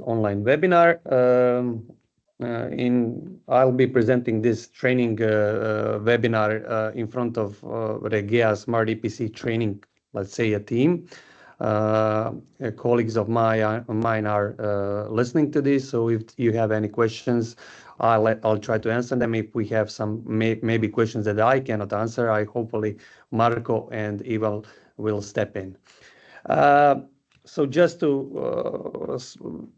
online webinar. I'll be presenting this training webinar in front of Regea Smart EPC training, let's say a team. Colleagues of mine are listening to this, so if you have any questions, I'll try to answer them. If we have some maybe questions that I cannot answer, hopefully Marco and Eva will step in. So just to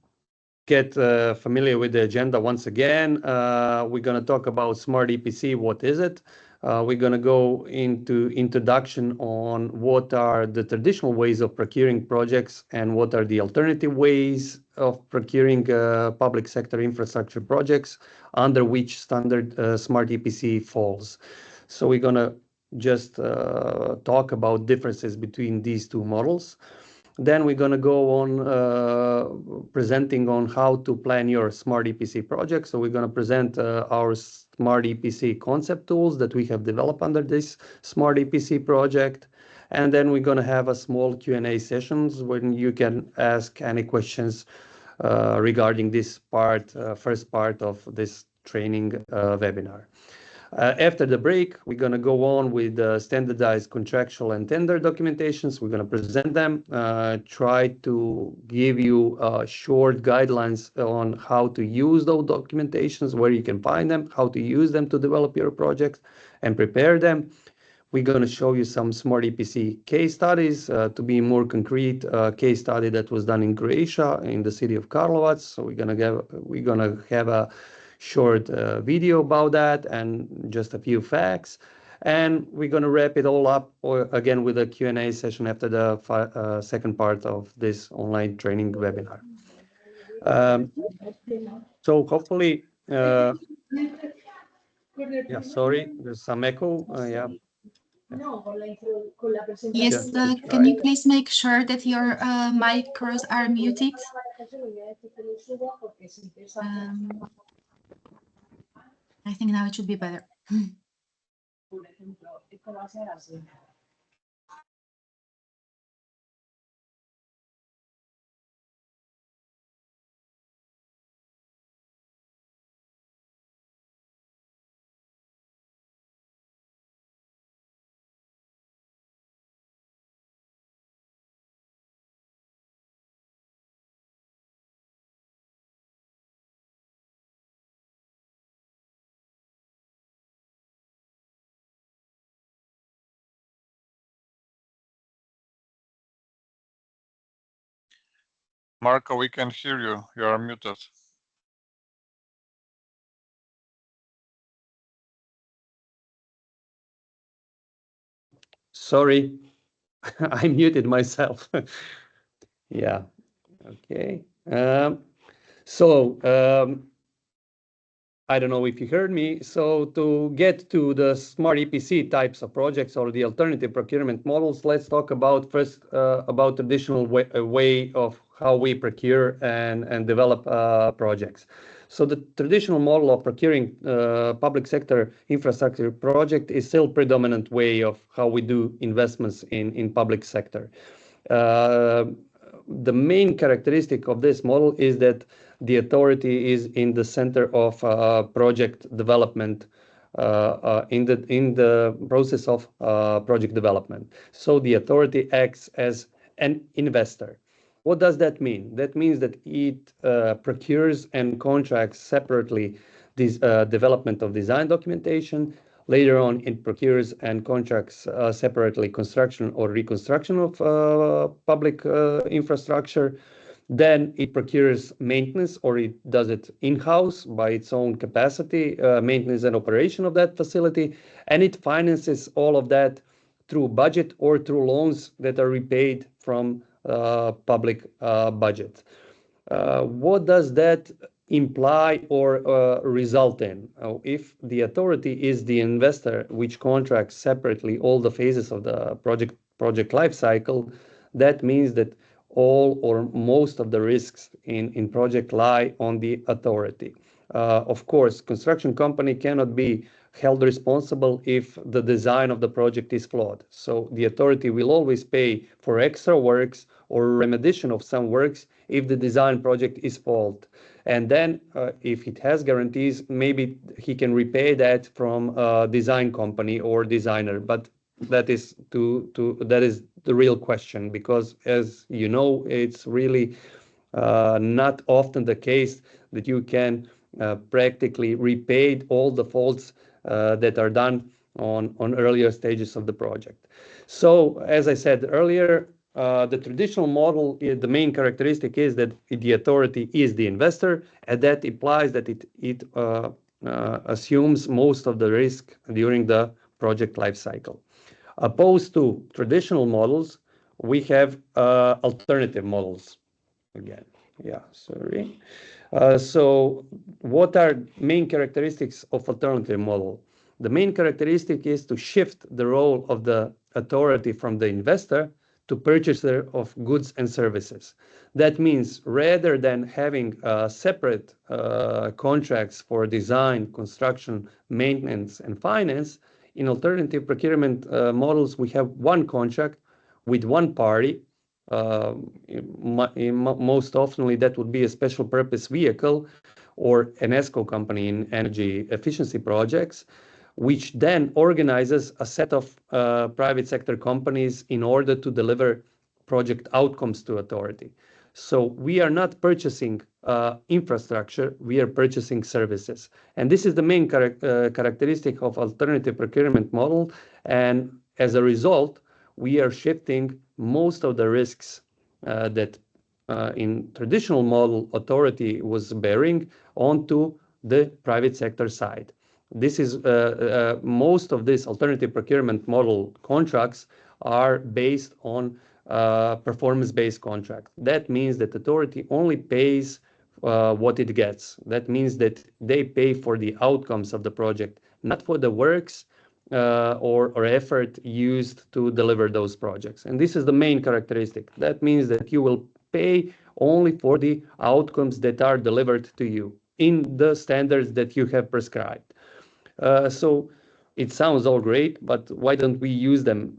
get familiar with the agenda once again, we're going to talk about Smart EPC. What is it? We're going to go into introduction on what are the traditional ways of procuring projects and what are the alternative ways of procuring public sector infrastructure projects under which standard Smart EPC falls. So we're going to just talk about differences between these two models. Then we're going to go on presenting on how to plan your Smart EPC project. So we're going to present our Smart EPC concept tools that we have developed under this Smart EPC project. And then we're going to have a small Q&A sessions when you can ask any questions regarding this part, first part of this training webinar. After the break, we're going to go on with standardized contractual and tender documentations. We're going to present them, try to give you short guidelines on how to use those documentations, where you can find them, how to use them to develop your projects and prepare them. We're going to show you some Smart EPC case studies. To be more concrete, a case study that was done in Croatia, in the city of Karlovac. So we're going to have a short video about that and just a few facts, and we're going to wrap it all up again with a Q&A session after the second part of this online training webinar. So hopefully, yeah, sorry, there's some echo. Yeah. Yes, can you please make sure that your micros are muted? I think now it should be better. Marco, we can hear you. You are muted. Sorry, I muted myself. Yeah, okay. I don't know if you heard me. So to get to the Smart EPC types of projects or the alternative procurement models, let's talk about first about traditional way of how we procure and develop projects. So the traditional model of procuring public sector infrastructure project is still predominant way of how we do investments in public sector. The main characteristic of this model is that the authority is in the center of project development, in the process of project development. So the authority acts as an investor. What does that mean? That means that it procures and contracts separately this development of design documentation. Later on, it procures and contracts separately construction or reconstruction of public infrastructure. Then it procures maintenance, or it does it in-house by its own capacity, maintenance and operation of that facility. And it finances all of that through budget or through loans that are repaid from public budget. What does that imply or result in? If the authority is the investor which contracts separately all the phases of the project life cycle, that means that all or most of the risks in project lie on the authority. Of course, construction company cannot be held responsible if the design of the project is flawed. So the authority will always pay for extra works or remediation of some works if the design project is fault. And then if it has guarantees, maybe he can repay that from a design company or designer. But that is that is the real question, because as you know, it's really not often the case that you can practically repay all the faults that are done on earlier stages of the project. So as I said earlier, the traditional model, the main characteristic is that the authority is the investor, and that implies that it assumes most of the risk during the project life cycle. Opposed to traditional models, we have alternative models. Again, yeah, sorry. So what are main characteristics of alternative model? The main characteristic is to shift the role of the authority from the investor to purchaser of goods and services. That means rather than having separate contracts for design, construction, maintenance, and finance, in alternative procurement models, we have one contract with one party. Most often that would be a special purpose vehicle or an ESCO company in energy efficiency projects, which then organizes a set of private sector companies in order to deliver project outcomes to authority. So we are not purchasing infrastructure, we are purchasing services. And this is the main characteristic of alternative procurement model. And as a result, we are shifting most of the risks that in traditional model authority was bearing onto the private sector side. This is most of these alternative procurement model contracts are based on performance-based contract. That means that authority only pays what it gets. That means that they pay for the outcomes of the project, not for the works or effort used to deliver those projects. And this is the main characteristic. That means that you will pay only for the outcomes that are delivered to you in the standards that you have prescribed. So it sounds all great, but why don't we use them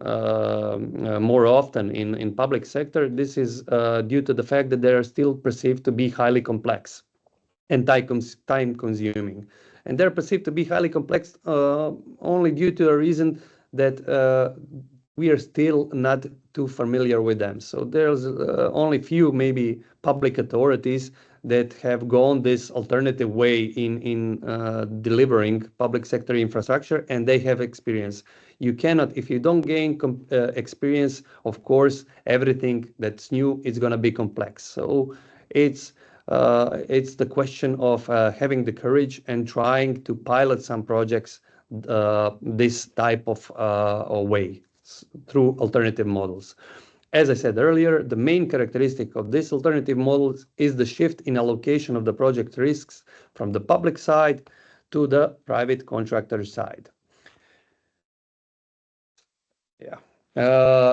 more often in public sector? This is due to the fact that they are still perceived to be highly complex and time consuming. And they're perceived to be highly complex only due to a reason that we are still not too familiar with them. So there's only few maybe public authorities that have gone this alternative way in delivering public sector infrastructure, and they have experience. You cannot, if you don't gain experience, of course, everything that's new is going to be complex. So it's the question of having the courage and trying to pilot some projects this type of way through alternative models. As I said earlier, the main characteristic of this alternative models is the shift in allocation of the project risks from the public side to the private contractor side. Yeah.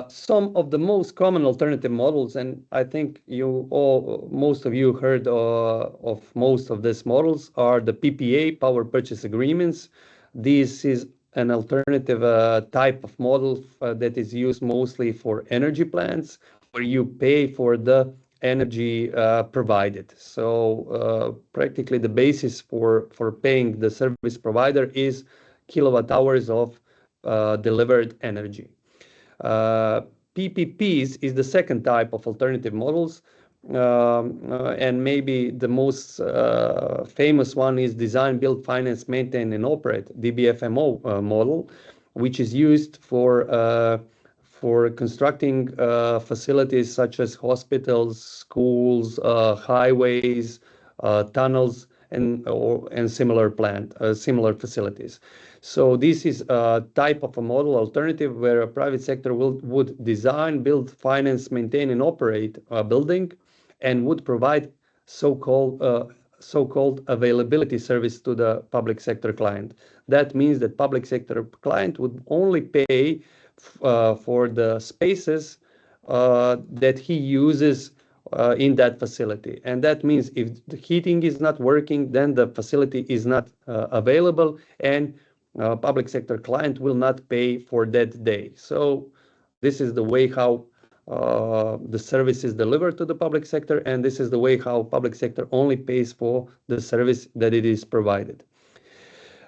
Some of the most common alternative models, and I think most of you heard of most of these models, are the PPA, power purchase agreements. This is an alternative type of model that is used mostly for energy plants, where you pay for the energy provided. So practically the basis for paying the service provider is kilowatt hours of delivered energy. PPPs is the second type of alternative models, and maybe the most famous one is design, build, finance, maintain, and operate, DBFMO model, which is used for constructing facilities such as hospitals, schools, highways, tunnels, and similar facilities. So this is a type of a model alternative where a private sector would design, build, finance, maintain, and operate a building, and would provide so-called availability service to the public sector client. That means that public sector client would only pay for the spaces that he uses in that facility. And that means if the heating is not working, then the facility is not available, and public sector client will not pay for that day. So this is the way how the service is delivered to the public sector, and this is the way how public sector only pays for the service that it is provided.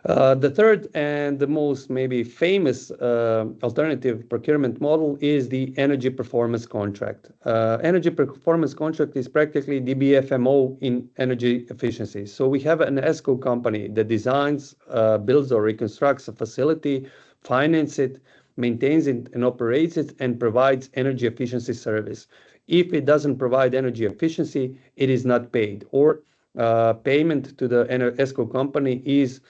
The third and the most maybe famous alternative procurement model is the energy performance contract. Energy performance contract is practically DBFMO in energy efficiency. So we have an ESCO company that designs, builds or reconstructs a facility, finances it, maintains it and operates it, and provides energy efficiency service. If it doesn't provide energy efficiency, it is not paid, or payment to the ESCO company is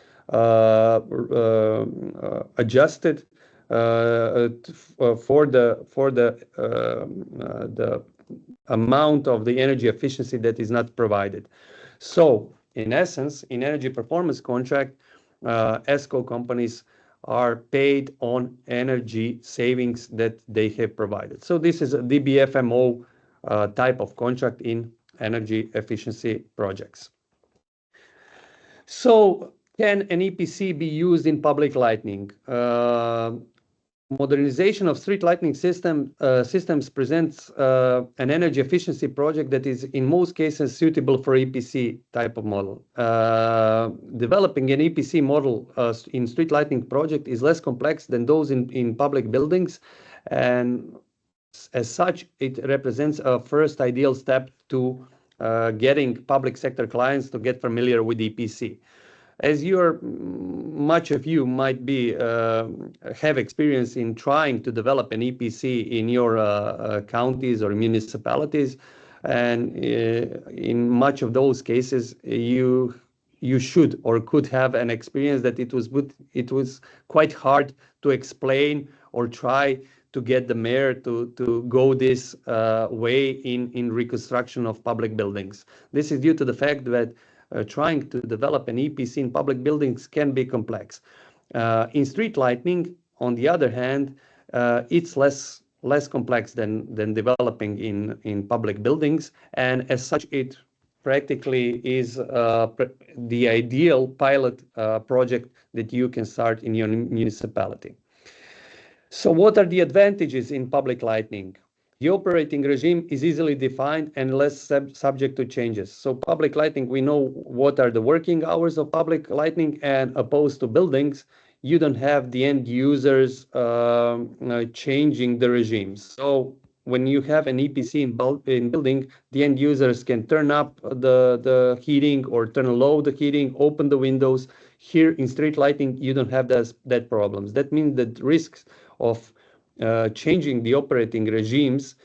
adjusted for the amount of the energy efficiency that is not provided. So in essence, in energy performance contract, ESCO companies are paid on energy savings that they have provided. So this is a DBFMO type of contract in energy efficiency projects. So can an EPC be used in public lighting? Modernization of street lighting systems presents an energy efficiency project that is in most cases suitable for EPC type of model. Developing an EPC model in street lighting project is less complex than those in public buildings, and as such, it represents a first ideal step to getting public sector clients to get familiar with EPC. As much of you might be have experience in trying to develop an EPC in your counties or municipalities, and in much of those cases, you should or could have an experience that it was quite hard to explain or try to get the mayor to go this way in reconstruction of public buildings. This is due to the fact that trying to develop an EPC in public buildings can be complex. In street lighting, on the other hand, it's less complex than developing in public buildings, and as such, it practically is the ideal pilot project that you can start in your municipality. So what are the advantages in public lighting? The operating regime is easily defined and less subject to changes. So public lighting, we know what are the working hours of public lighting, and opposed to buildings, you don't have the end users changing the regimes. So when you have an EPC in building, the end users can turn up the heating or turn low the heating, open the windows. Here in street lighting, you don't have that problems. That means that risks of changing the operating regimes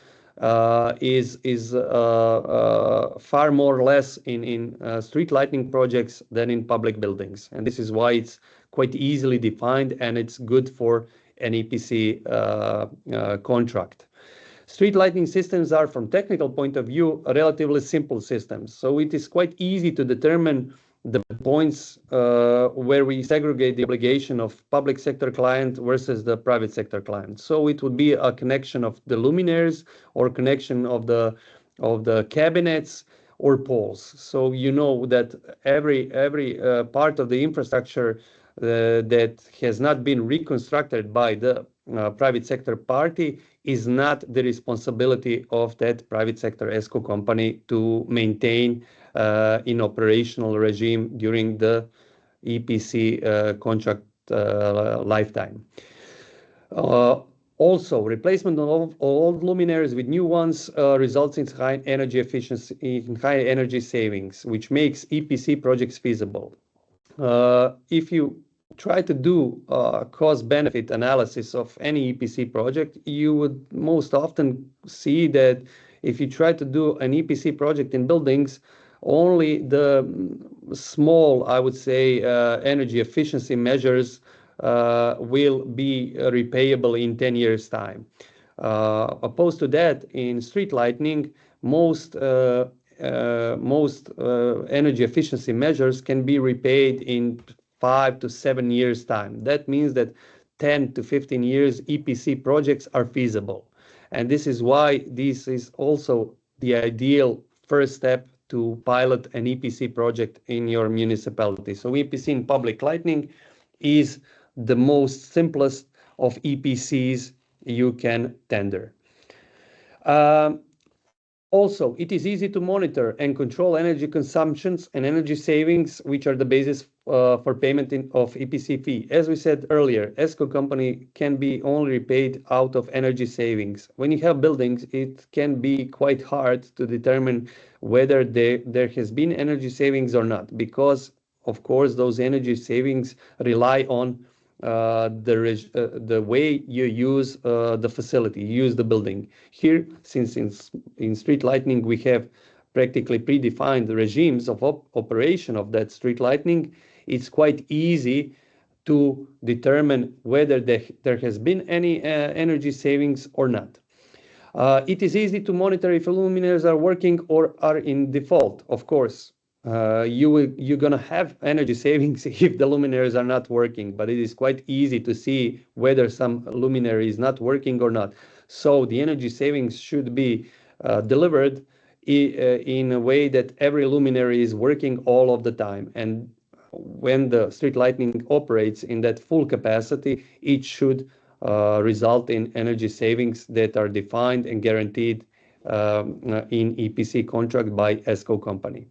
is far more or less in street lighting projects than in public buildings, and this is why it's quite easily defined and it's good for an EPC contract. Street lighting systems are, from technical point of view, relatively simple systems, so it is quite easy to determine the points where we segregate the obligation of public sector client versus the private sector client. So it would be a connection of the luminaires or connection of the cabinets or poles. So you know that every part of the infrastructure that has not been reconstructed by the private sector party is not the responsibility of that private sector ESCO company to maintain in operational regime during the EPC contract lifetime. Also, replacement of old luminaires with new ones results in high energy efficiency, in high energy savings, which makes EPC projects feasible. If you try to do cost-benefit analysis of any EPC project, you would most often see that if you try to do an EPC project in buildings, only the small, I would say, energy efficiency measures will be repayable in 10 years' time. Opposed to that, in street lighting, most energy efficiency measures can be repaid in 5 to 7 years' time. That means that 10 to 15 years EPC projects are feasible. And this is why this is also the ideal first step to pilot an EPC project in your municipality. So EPC in public lighting is the most simplest of EPCs you can tender. Also, it is easy to monitor and control energy consumptions and energy savings, which are the basis for payment of EPC fee. As we said earlier, ESCO company can be only repaid out of energy savings. When you have buildings, it can be quite hard to determine whether there has been energy savings or not, because, of course, those energy savings rely on the way you use the facility, you use the building. Here, since in street lighting we have practically predefined regimes of operation of that street lighting, it's quite easy to determine whether there has been any energy savings or not. It is easy to monitor if luminaires are working or are in default. Of course, you're going to have energy savings if the luminaires are not working, but it is quite easy to see whether some luminary is not working or not. So the energy savings should be delivered in a way that every luminary is working all of the time. And when the street lighting operates in that full capacity, it should result in energy savings that are defined and guaranteed in EPC contract by ESCO company.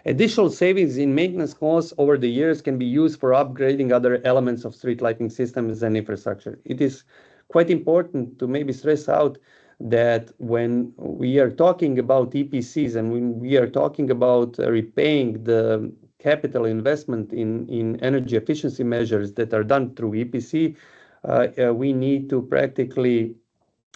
Additional savings in maintenance costs over the years can be used for upgrading other elements of street lighting systems and infrastructure. It is quite important to maybe stress out that when we are talking about EPCs and when we are talking about repaying the capital investment in energy efficiency measures that are done through EPC, we need to practically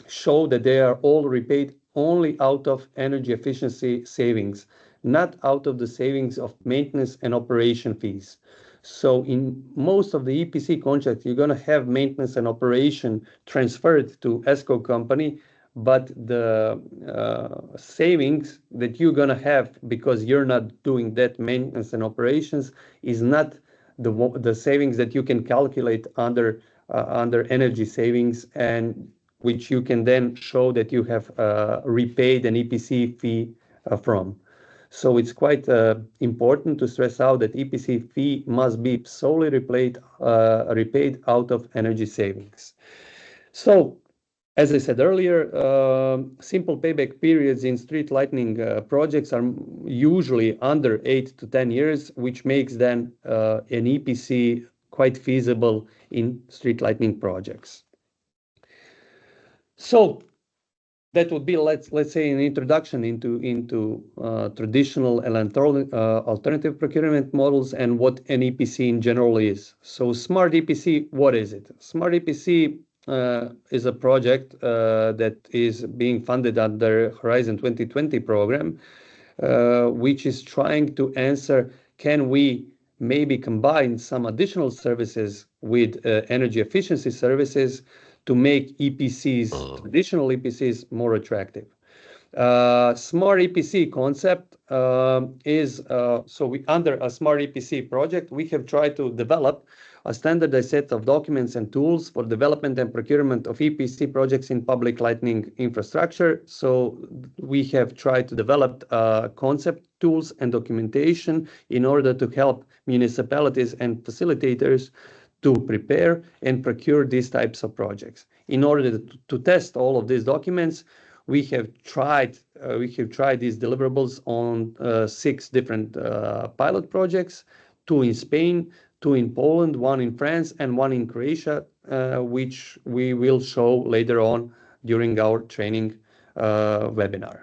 show that they are all repaid only out of energy efficiency savings, not out of the savings of maintenance and operation fees. So in most of the EPC contracts, you're going to have maintenance and operation transferred to ESCO company, but the savings that you're going to have because you're not doing that maintenance and operations is not the savings that you can calculate under energy savings, and which you can then show that you have repaid an EPC fee from. So it's quite important to stress out that EPC fee must be solely repaid out of energy savings. So, as I said earlier, simple payback periods in street lighting projects are usually under 8 to 10 years, which makes then an EPC quite feasible in street lighting projects. So that would be, let's say, an introduction into traditional and alternative procurement models and what an EPC in general is. So Smart EPC, what is it? Smart EPC is a project that is being funded under Horizon 2020 program, which is trying to answer, can we maybe combine some additional services with energy efficiency services to make EPCs, traditional EPCs, more attractive. Smart EPC concept is, under a Smart EPC project, we have tried to develop a standardized set of documents and tools for development and procurement of EPC projects in public lighting infrastructure. So we have tried to develop concept tools and documentation in order to help municipalities and facilitators to prepare and procure these types of projects. In order to test all of these documents, we have tried these deliverables on 6 different pilot projects, 2 in Spain, 2 in Poland, 1 in France, and 1 in Croatia, which we will show later on during our training webinar.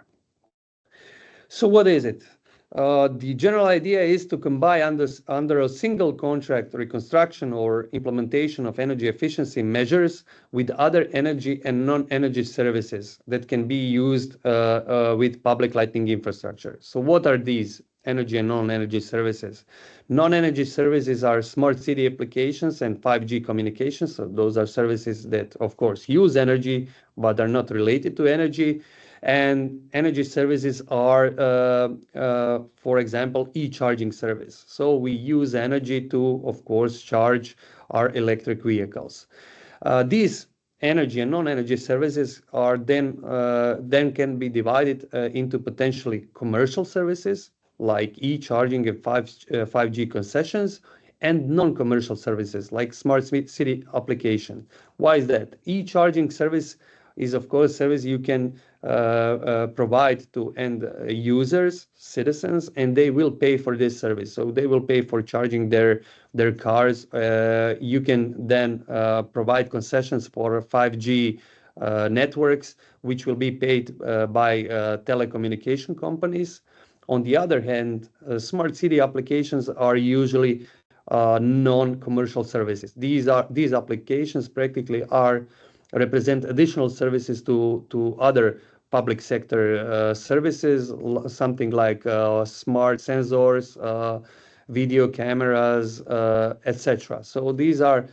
So what is it? The general idea is to combine under a single contract reconstruction or implementation of energy efficiency measures with other energy and non-energy services that can be used with public lighting infrastructure. So what are these energy and non-energy services? Non-energy services are smart city applications and 5G communications. So those are services that, of course, use energy but are not related to energy. And energy services are, for example, e-charging service. So we use energy to, of course, charge our electric vehicles. These energy and non-energy services are then can be divided into potentially commercial services like e-charging and 5G concessions, and non-commercial services like smart city application. Why is that? E-charging service is, of course, service you can provide to end users, citizens, and they will pay for this service. So they will pay for charging their cars. You can then provide concessions for 5G networks, which will be paid by telecommunication companies. On the other hand, smart city applications are usually non-commercial services. These applications practically represent additional services to other public sector services, something like smart sensors, video cameras, etc. So these are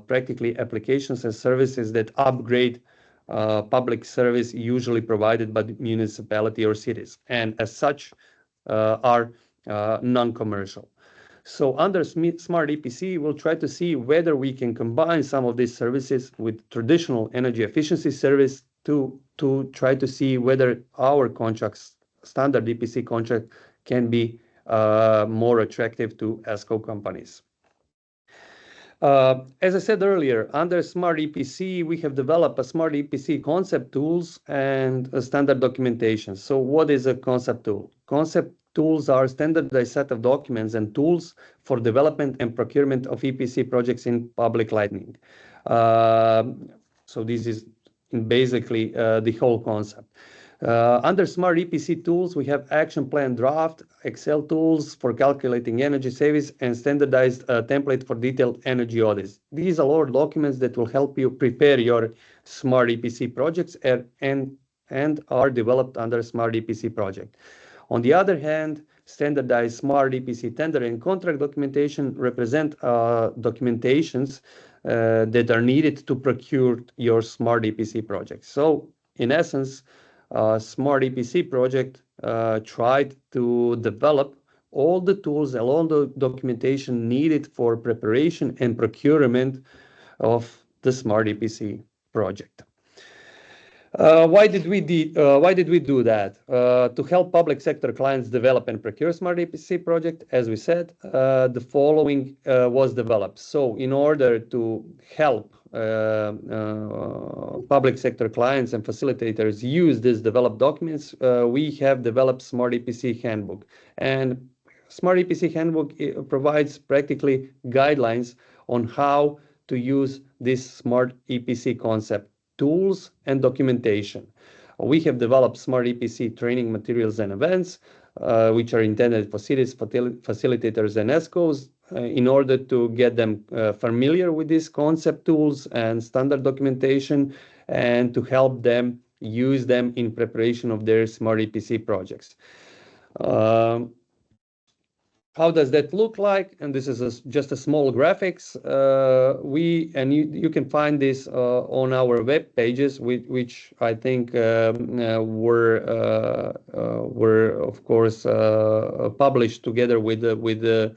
practically applications and services that upgrade public service usually provided by the municipality or cities, and as such are non-commercial. So under Smart EPC, we'll try to see whether we can combine some of these services with traditional energy efficiency service to try to see whether our contracts, standard EPC contract, can be more attractive to ESCO companies. As I said earlier, under Smart EPC, we have developed a Smart EPC concept tools and a standard documentation. So what is a concept tool? Concept tools are standardized set of documents and tools for development and procurement of EPC projects in public lighting. So this is basically the whole concept. Under Smart EPC tools, we have action plan draft, Excel tools for calculating energy savings, and standardized template for detailed energy audits. These are all documents that will help you prepare your Smart EPC projects and are developed under Smart EPC project. On the other hand, standardized Smart EPC tender and contract documentation represent documentations that are needed to procure your Smart EPC project. So in essence, Smart EPC project tried to develop all the tools and all the documentation needed for preparation and procurement of the Smart EPC project. Why did we do that? To help public sector clients develop and procure Smart EPC project, as we said, the following was developed. So in order to help public sector clients and facilitators use these developed documents, we have developed Smart EPC handbook. And Smart EPC handbook provides practically guidelines on how to use this Smart EPC concept, tools and documentation. We have developed Smart EPC training materials and events, which are intended for cities, facilitators, and ESCOs, in order to get them familiar with these concept tools and standard documentation, and to help them use them in preparation of their Smart EPC projects. How does that look like? And this is just a small graphics. You can find this on our web pages, which I think were of course published together with the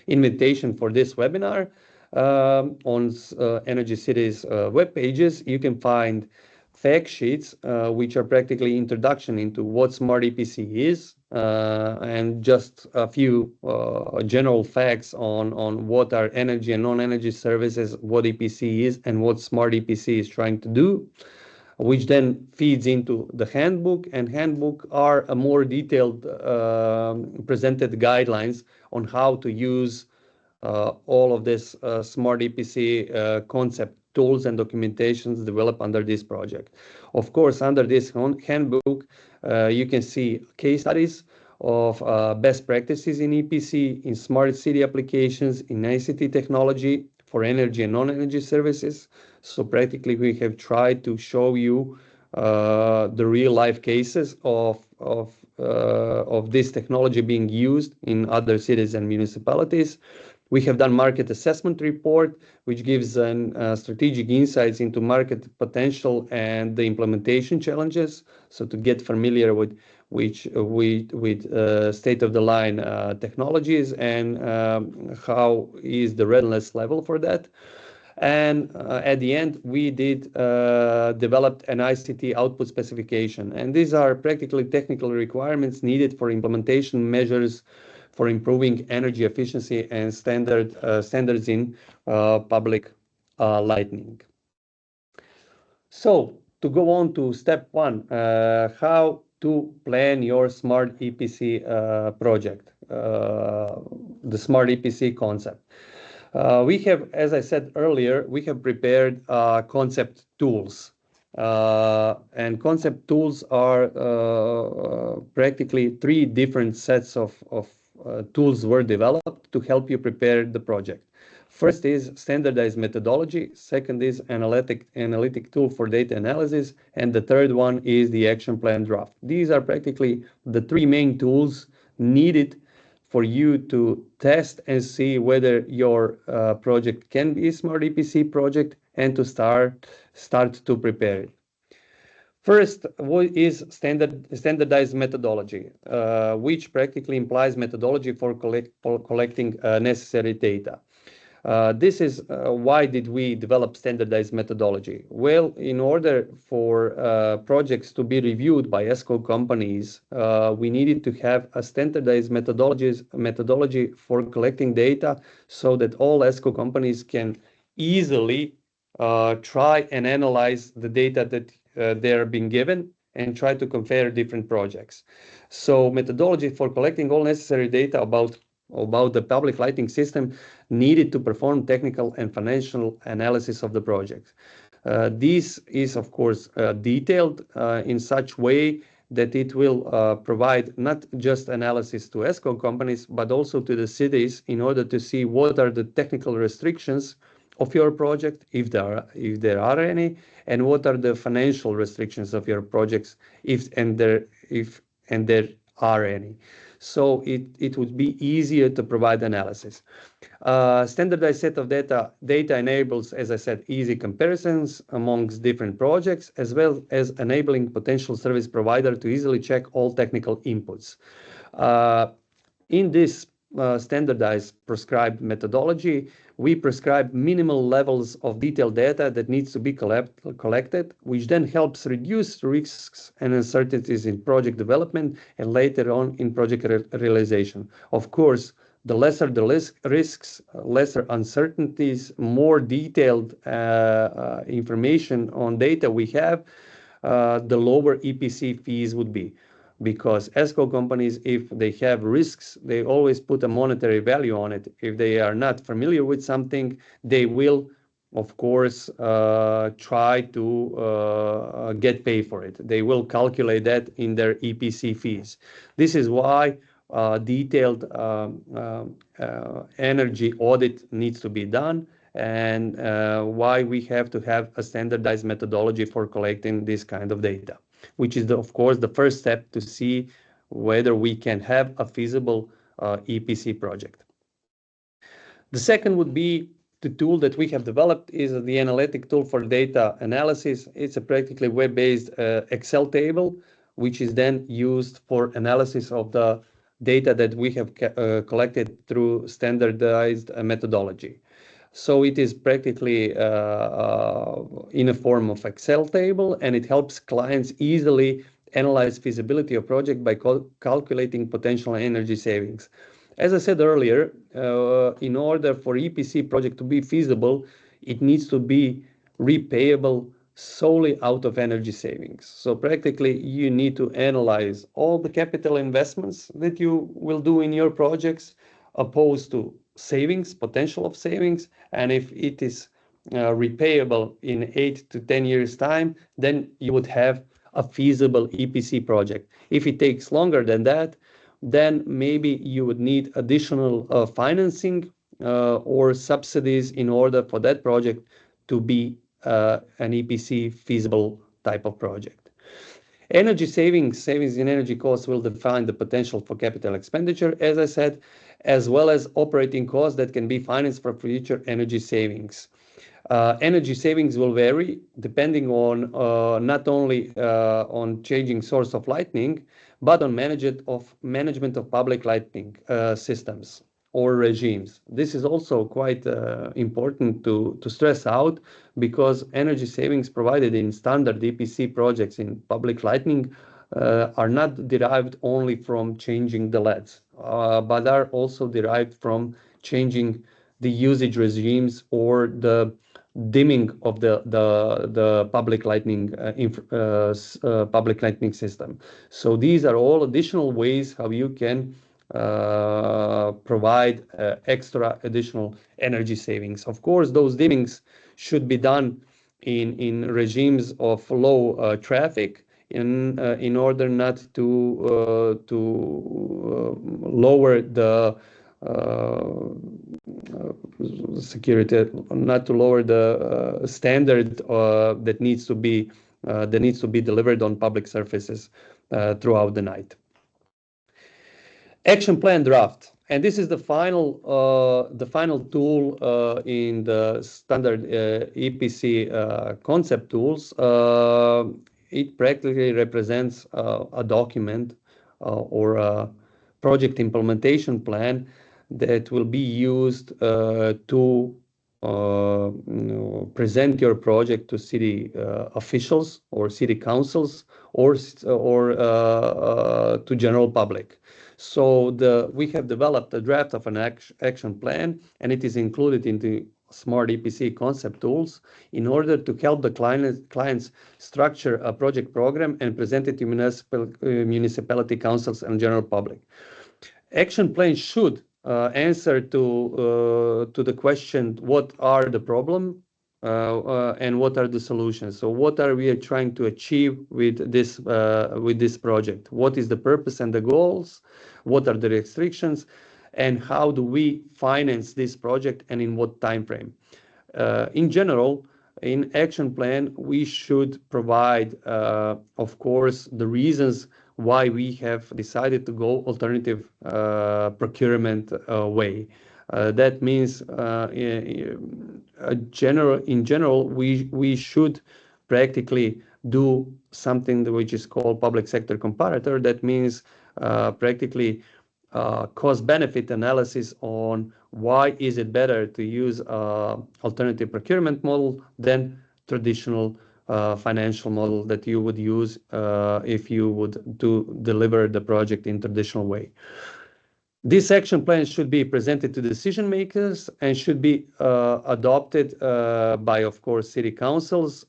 invitation for this webinar. On Energy Cities web pages, you can find fact sheets, which are practically introduction into what Smart EPC is, and just a few general facts on what are energy and non-energy services, what EPC is, and what Smart EPC is trying to do, which then feeds into the handbook. And handbook are a more detailed presented guidelines on how to use all of this Smart EPC concept tools and documentations developed under this project. Of course, under this handbook, you can see case studies of best practices in EPC, in smart city applications, in ICT technology for energy and non-energy services. So practically, we have tried to show you the real-life cases of this technology being used in other cities and municipalities. We have done market assessment report, which gives strategic insights into market potential and the implementation challenges. So to get familiar with state-of-the-line technologies and how is the readiness level for that. And at the end, we did develop an ICT output specification. And these are practically technical requirements needed for implementation measures for improving energy efficiency and standards in public lighting. So to go on to step 1, how to plan your Smart EPC project, the Smart EPC concept. We have, as I said earlier, we have prepared concept tools. And concept tools are practically 3 different sets of tools were developed to help you prepare the project. First is standardized methodology, second is analytic tool for data analysis, and the third one is the action plan draft. These are practically the 3 main tools needed for you to test and see whether your project can be a Smart EPC project and to start to prepare it. First, what is standardized methodology, which practically implies methodology for collecting necessary data. This is why did we develop standardized methodology? Well, in order for projects to be reviewed by ESCO companies, we needed to have a standardized methodology for collecting data so that all ESCO companies can easily try and analyze the data that they're being given and try to compare different projects. So methodology for collecting all necessary data about the public lighting system needed to perform technical and financial analysis of the project. This is, of course, detailed in such way that it will provide not just analysis to ESCO companies, but also to the cities in order to see what are the technical restrictions of your project, if there are any, and what are the financial restrictions of your projects, if there are any. So it would be easier to provide analysis. Standardized set of data enables, as I said, easy comparisons amongst different projects, as well as enabling potential service provider to easily check all technical inputs. In this standardized prescribed methodology, we prescribe minimal levels of detailed data that needs to be collected, which then helps reduce risks and uncertainties in project development and later on in project realization. Of course, the lesser the risks, lesser uncertainties, more detailed information on data we have, the lower EPC fees would be. Because ESCO companies, if they have risks, they always put a monetary value on it. If they are not familiar with something, they will, of course, try to get paid for it. They will calculate that in their EPC fees. This is why detailed energy audit needs to be done, and why we have to have a standardized methodology for collecting this kind of data, which is, of course, the first step to see whether we can have a feasible EPC project. The second would be the tool that we have developed is the analytic tool for data analysis. It's a practically web-based Excel table, which is then used for analysis of the data that we have collected through standardized methodology. So it is practically in a form of Excel table, and it helps clients easily analyze feasibility of project by calculating potential energy savings. As I said earlier, in order for EPC project to be feasible, it needs to be repayable solely out of energy savings. So practically you need to analyze all the capital investments that you will do in your projects opposed to savings, potential of savings, and if it is repayable in 8 to 10 years time, then you would have a feasible EPC project. If it takes longer than that, then maybe you would need additional financing or subsidies in order for that project to be an EPC feasible type of project. Energy savings in energy costs will define the potential for capital expenditure, as I said, as well as operating costs that can be financed for future energy savings. Energy savings will vary depending on not only on changing source of lighting, but on management of public lighting systems or regimes. This is also quite important to stress out, because energy savings provided in standard EPC projects in public lighting are not derived only from changing the LEDs. but are also derived from changing the usage regimes or the dimming of the public lighting public lighting system. So these are all additional ways how you can provide extra additional energy savings. Of course, those dimmings should be done in regimes of low traffic in order not to lower the security, not to lower the standard that needs to be delivered on public surfaces throughout the night. Action plan draft, and this is the final tool in the standard EPC concept tools. It practically represents a document or a project implementation plan that will be used to present your project to city officials or city councils or to general public. So we have developed a draft of an action plan, and it is included in the Smart EPC concept tools in order to help the clients structure a project program and present it to municipality councils and general public. Action plan should answer to the question, what are the problem and what are the solutions? So what are we trying to achieve with this project? What is the purpose and the goals? What are the restrictions? And how do we finance this project and in what time frame? In general, in action plan, we should provide, of course, the reasons why we have decided to go alternative procurement way. That means, in general, we should practically do something which is called public sector comparator. That means practically cost-benefit analysis on why is it better to use alternative procurement model than traditional financial model that you would use if you would deliver the project in traditional way. This action plan should be presented to decision makers and should be adopted by, of course, city councils.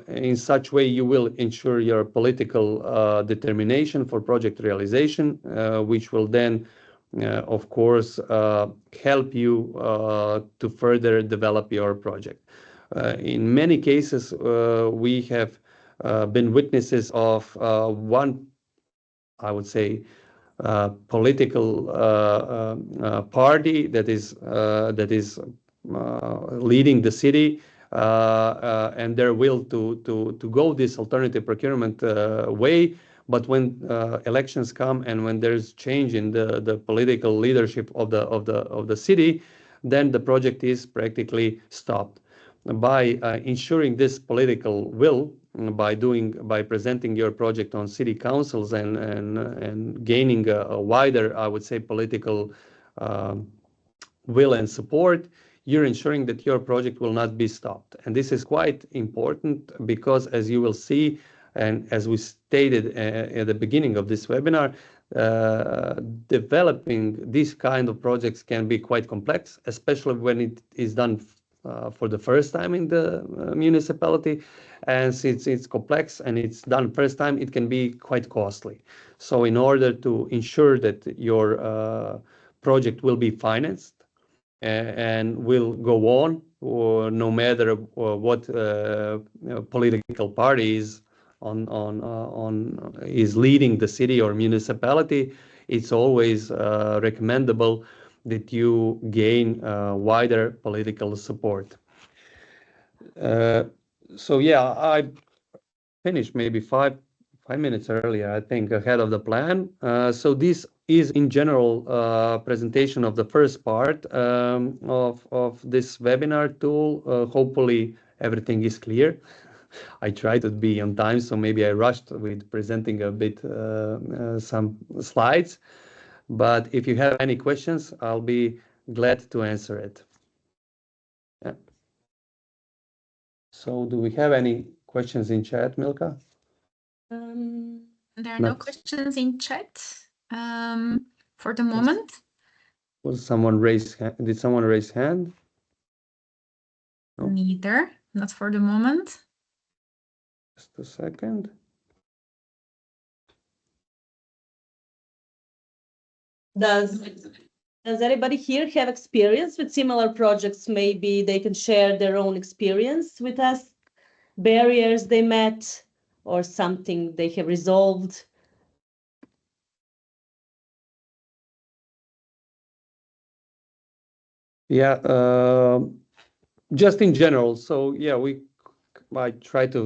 In such way, you will ensure your political determination for project realization, which will then, of course, help you to further develop your project. In many cases, we have been witnesses of one, I would say, political party that is leading the city and their will to go this alternative procurement way. But when elections come and when there's change in the political leadership of the city, then the project is practically stopped. By ensuring this political will, by presenting your project on city councils and gaining a wider, I would say, political will and support, you're ensuring that your project will not be stopped. And this is quite important because, as you will see, and as we stated at the beginning of this webinar, developing these kind of projects can be quite complex, especially when it is done for the first time in the municipality. And since it's complex and it's done first time, it can be quite costly. So in order to ensure that your project will be financed and will go on, or no matter what political party is is leading the city or municipality, it's always recommendable that you gain wider political support. So yeah, I finished maybe five minutes earlier, I think, ahead of the plan. So this is in general presentation of the first part of this webinar tool. Hopefully everything is clear. I tried to be on time, so maybe I rushed with presenting a bit some slides. But if you have any questions, I'll be glad to answer it. Yeah. So do we have any questions in chat, Milka? There are no questions in chat. for the moment. Did someone raise hand? No. Neither, not for the moment. Just a second. Does anybody here have experience with similar projects? Maybe they can share their own experience with us, barriers they met, or something they have resolved. Yeah, just in general. So yeah, I try to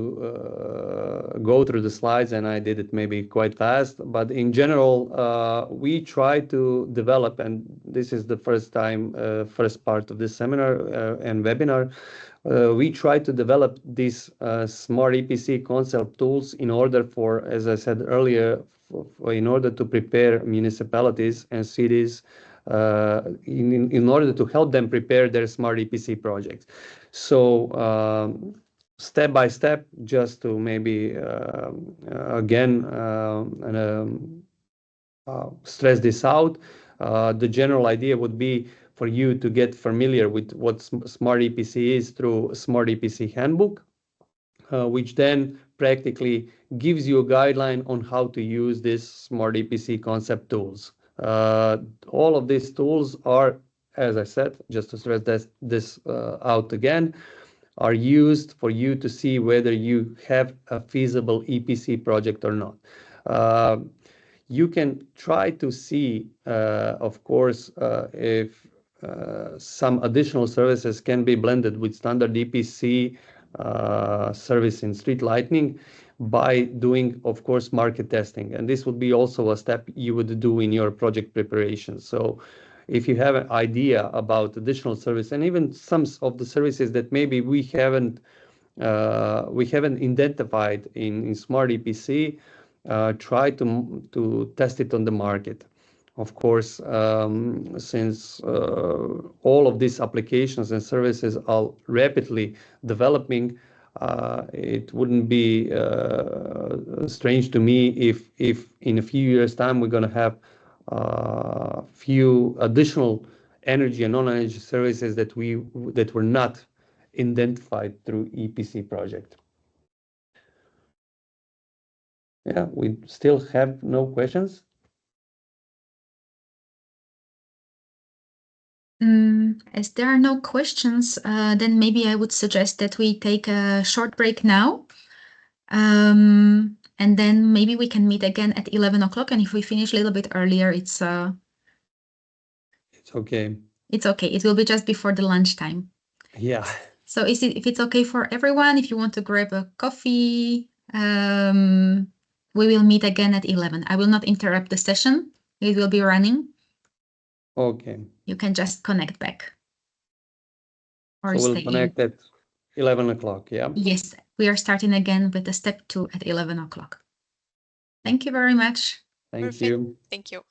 go through the slides, and I did it maybe quite fast. But in general, we try to develop, and this is the first part of this seminar and webinar. We try to develop these smart EPC concept tools in order for, as I said earlier, in order to prepare municipalities and cities in order to help them prepare their smart EPC projects. So step by step, just to maybe again stress this out, the general idea would be for you to get familiar with what Smart EPC is through Smart EPC Handbook, which then practically gives you a guideline on how to use these Smart EPC concept tools. All of these tools are, as I said, just to stress this out again, are used for you to see whether you have a feasible EPC project or not. You can try to see, of course, if some additional services can be blended with standard EPC service in street lighting by doing, of course, market testing. And this would be also a step you would do in your project preparation. So if you have an idea about additional service, and even some of the services that maybe we haven't identified in Smart EPC, try to test it on the market. Of course, since all of these applications and services are rapidly developing, it wouldn't be strange to me if in a few years' time we're going to have few additional energy and non-energy services that were not identified through EPC project. Yeah, we still have no questions. As there are no questions, then maybe I would suggest that we take a short break now. And then maybe we can meet again at 11 o'clock. And if we finish a little bit earlier, it's okay. It's okay. It will be just before the lunchtime. Yeah. So if it's okay for everyone, if you want to grab a coffee, we will meet again at 11. I will not interrupt the session. It will be running. Okay. You can just connect back. Or so we'll connect at 11 o'clock, yeah? Yes, we are starting again with the step 2 at 11 o'clock. Thank you very much. Thank you. Thank you.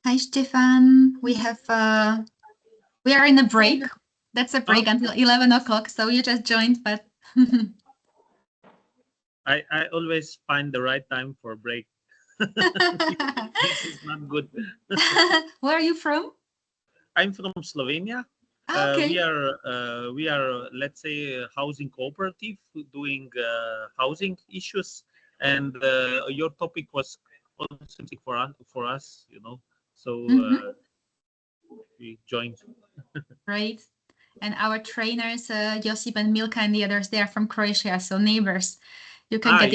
Hi, Stefan. We are in a break. That's a break until 11 o'clock. So you just joined, but I always find the right time for a break. This is not good. Where are you from? I'm from Slovenia. Okay. We are let's say a housing cooperative doing housing issues, and your topic was also something for us, you know. So we joined. Right. And our trainers, Josip and Milka and the others, they are from Croatia, so neighbors. You can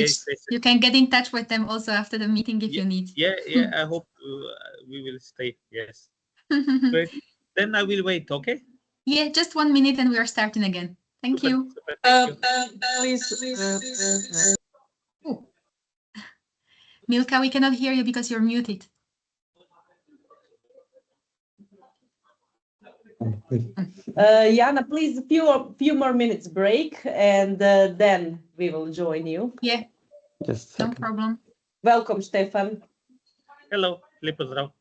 you can get in touch with them also after the meeting if you need. Yeah. I hope we will stay. Yes. Great. Then I will wait. Okay. Yeah, just 1 minute and we are starting again. Thank you. Super, thank you. Milka, we cannot hear you because you're muted. Jana, please, a few more minutes break, and then we will join you. Yeah, Just no problem. Welcome, Stefan. Hello, lep pozdrav.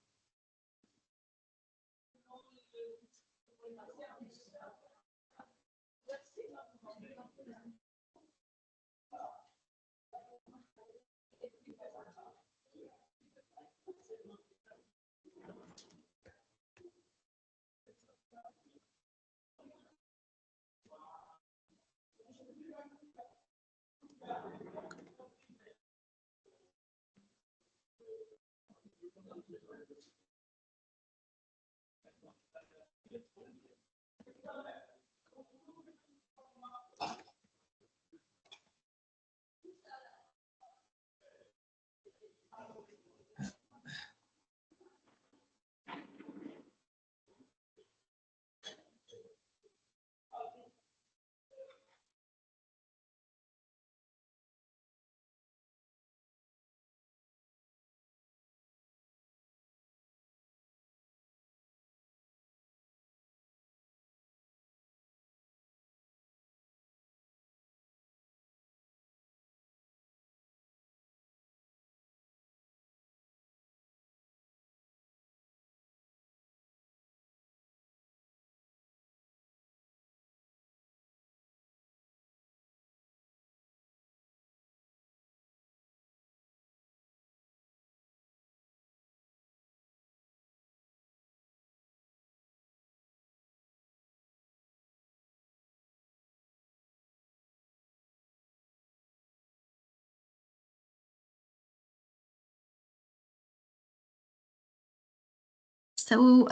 So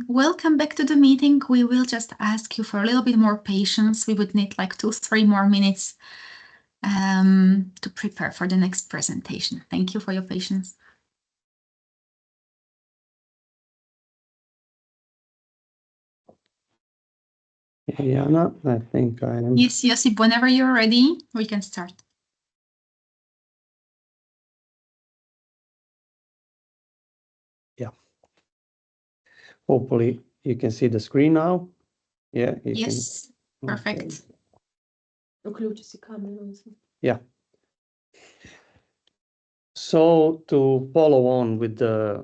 welcome back to the meeting. We will just ask you for a little bit more patience. We would need like 2-3 more minutes to prepare for the next presentation. Thank you for your patience. Jana, I think I am. Yes, Josip, whenever you're ready, we can start. Yeah. Hopefully you can see the screen now. Yeah. Yes, perfect. Uključi si kameru. Yeah. So to follow on with the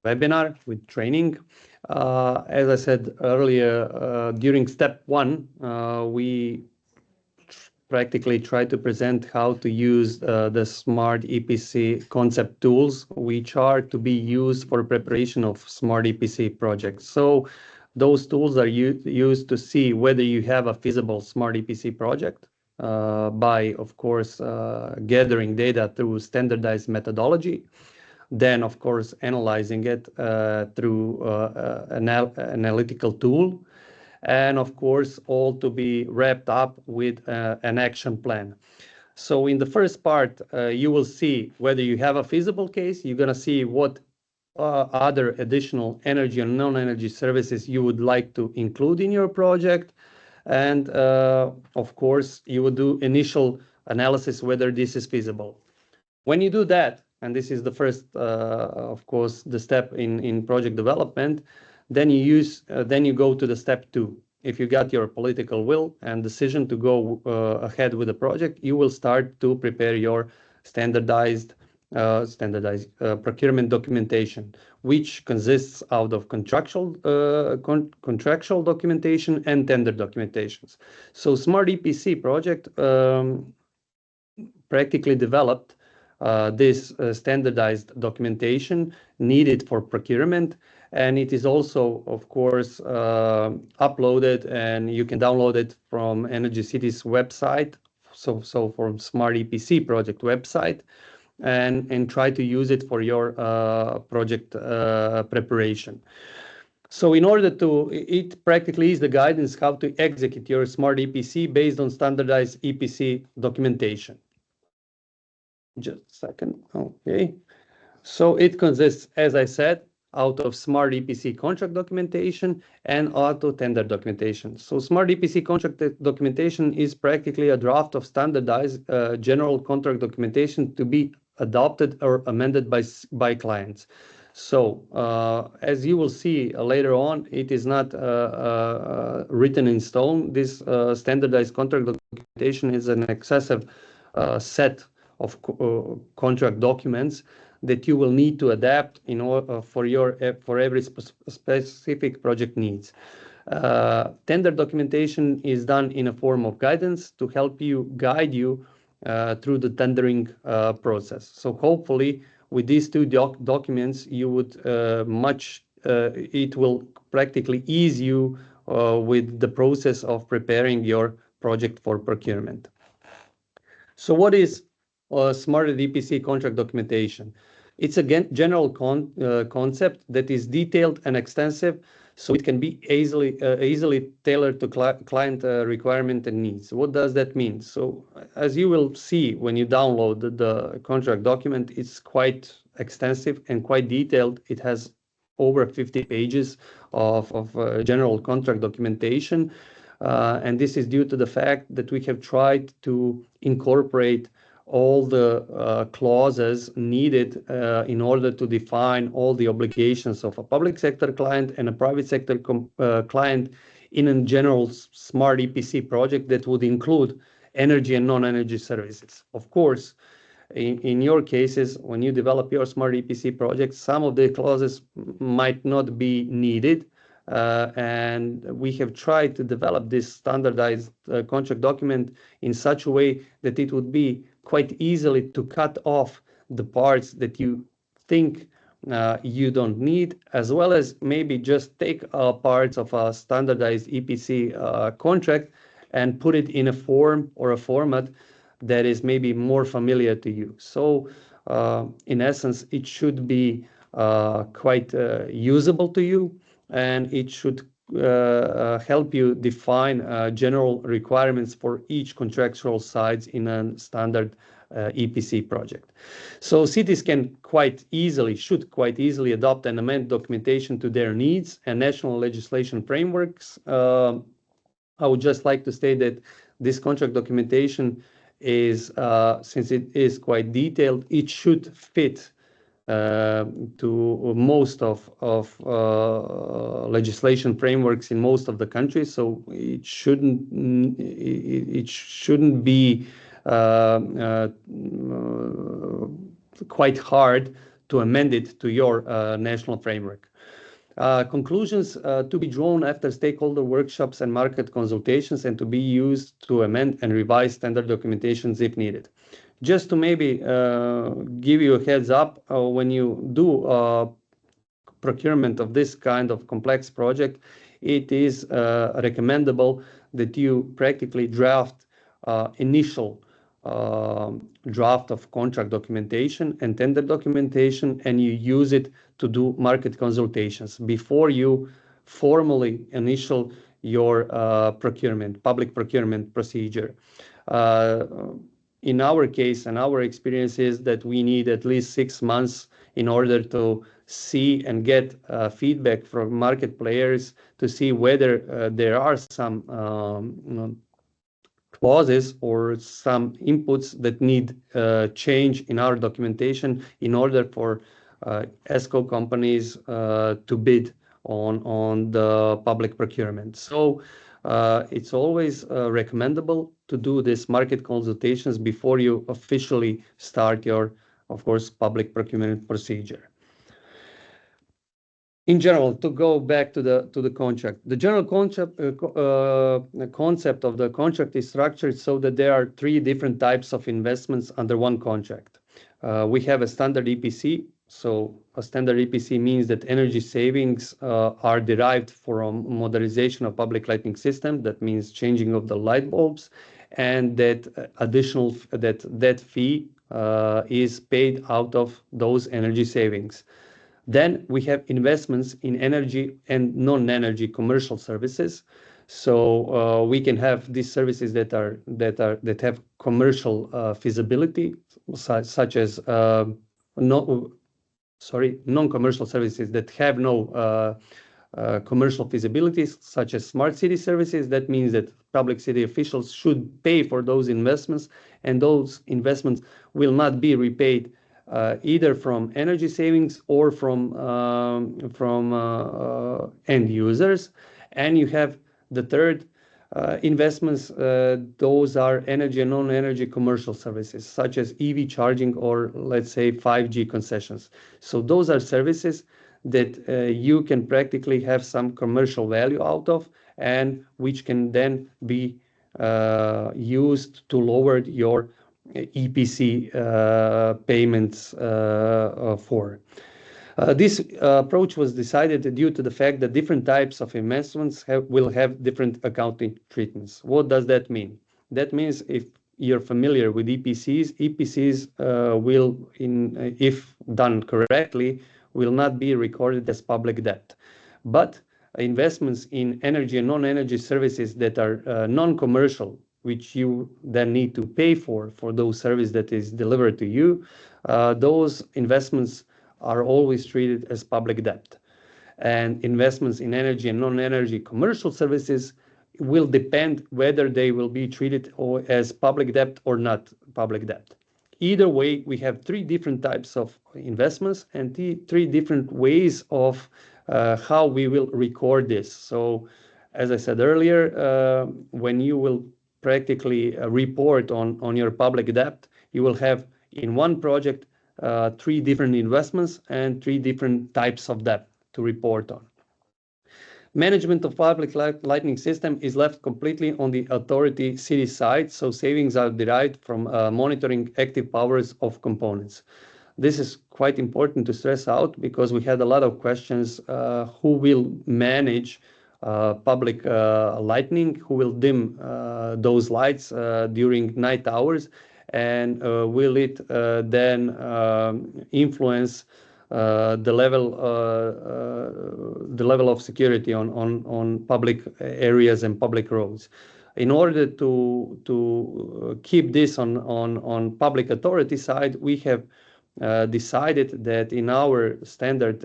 webinar, with training, as I said earlier, during step 1, we practically try to present how to use the Smart EPC concept tools, which are to be used for preparation of Smart EPC projects. So those tools are used to see whether you have a feasible Smart EPC project by, of course, gathering data through standardized methodology. Then, of course, analyzing it through an analytical tool. And of course, all to be wrapped up with an action plan. So in the first part, you will see whether you have a feasible case. You're going to see what other additional energy and non-energy services you would like to include in your project. And of course, you will do initial analysis whether this is feasible. When you do that, and this is the first, of course, the step in project development, then you go to the step 2. if you got your political will and decision to go ahead with the project, you will start to prepare your standardized procurement documentation, which consists out of contractual documentation and tender documentations. So Smart EPC project practically developed this standardized documentation needed for procurement, and it is also, of course, uploaded, and you can download it from Energy City's website, so from Smart EPC project website, and try to use it for your project preparation. So in order to, it practically is the guidance how to execute your Smart EPC based on standardized EPC documentation. Just a second. Okay. So it consists, as I said, out of Smart EPC contract documentation and auto tender documentation. So Smart EPC contract documentation is practically a draft of standardized general contract documentation to be adopted or amended by clients. So as you will see later on, it is not written in stone. This standardized contract documentation is an excessive set of contract documents that you will need to adapt in order for every specific project needs. Tender documentation is done in a form of guidance to help you guide you through the tendering process. So hopefully with these two documents, you would it will practically ease you with the process of preparing your project for procurement. So what is Smart EPC contract documentation? It's a general concept that is detailed and extensive, so it can be easily tailored to client requirement and needs. What does that mean? So as you will see when you download the contract document, it's quite extensive and quite detailed. It has over 50 pages of general contract documentation. And this is due to the fact that we have tried to incorporate all the clauses needed in order to define all the obligations of a public sector client and a private sector client in a general Smart EPC project that would include energy and non-energy services. Of course, in your cases, when you develop your Smart EPC project, some of the clauses might not be needed. And we have tried to develop this standardized contract document in such a way that it would be quite easily to cut off the parts that you think you don't need, as well as maybe just take parts of a standardized EPC contract and put it in a form or a format that is maybe more familiar to you. So in essence, it should be quite usable to you, and it should help you define general requirements for each contractual sides in a standard EPC project. So cities can should quite easily adopt and amend documentation to their needs and national legislation frameworks. I would just like to state that this contract documentation is, since it is quite detailed, it should fit to most of legislation frameworks in most of the countries, so it shouldn't be quite hard to amend it to your national framework. Conclusions to be drawn after stakeholder workshops and market consultations, and to be used to amend and revise standard documentations if needed. Just to maybe give you a heads up, when you do procurement of this kind of complex project, it is recommendable that you practically draft initial draft of contract documentation and tender documentation, and you use it to do market consultations before you formally initial your public procurement procedure. In our case, and our experience is that we need at least 6 months in order to see and get feedback from market players to see whether there are some clauses or some inputs that need change in our documentation in order for ESCO companies to bid on the public procurement. So it's always recommendable to do this market consultations before you officially start your, of course, public procurement procedure. In general, to go back to the contract, the general concept of the contract is structured so that there are three different types of investments under one contract. We have a standard EPC. So a standard EPC means that energy savings are derived from modernization of public lighting system. That means changing of the light bulbs, and that that fee is paid out of those energy savings. Then we have investments in energy and non-energy commercial services. So we can have these services that have commercial feasibility, such as non-commercial services that have no commercial feasibilities, such as smart city services. That means that public city officials should pay for those investments, and those investments will not be repaid either from energy savings or from end users. And you have the third investments. Those are energy and non-energy commercial services, such as EV charging or, let's say, 5G concessions. So those are services that you can practically have some commercial value out of, and which can then be used to lower your EPC payments for. This approach was decided due to the fact that different types of investments will have different accounting treatments. What does that mean? That means if you're familiar with EPCs will, if done correctly, will not be recorded as public debt. But investments in energy and non-energy services that are non-commercial, which you then need to pay for those services that is delivered to you, those investments are always treated as public debt. And investments in energy and non-energy commercial services will depend whether they will be treated as public debt or not public debt. Either way, we have three different types of investments and three different ways of how we will record this. So, as I said earlier, when you will practically report on your public debt, you will have in one project three different investments and three different types of debt to report on. Management of public lighting system is left completely on the authority city side, so savings are derived from monitoring active powers of components. This is quite important to stress out because we had a lot of questions: who will manage public lighting, who will dim those lights during night hours, and will it then influence the level of security on public areas and public roads. In order to keep this on public authority side, we have decided that in our standard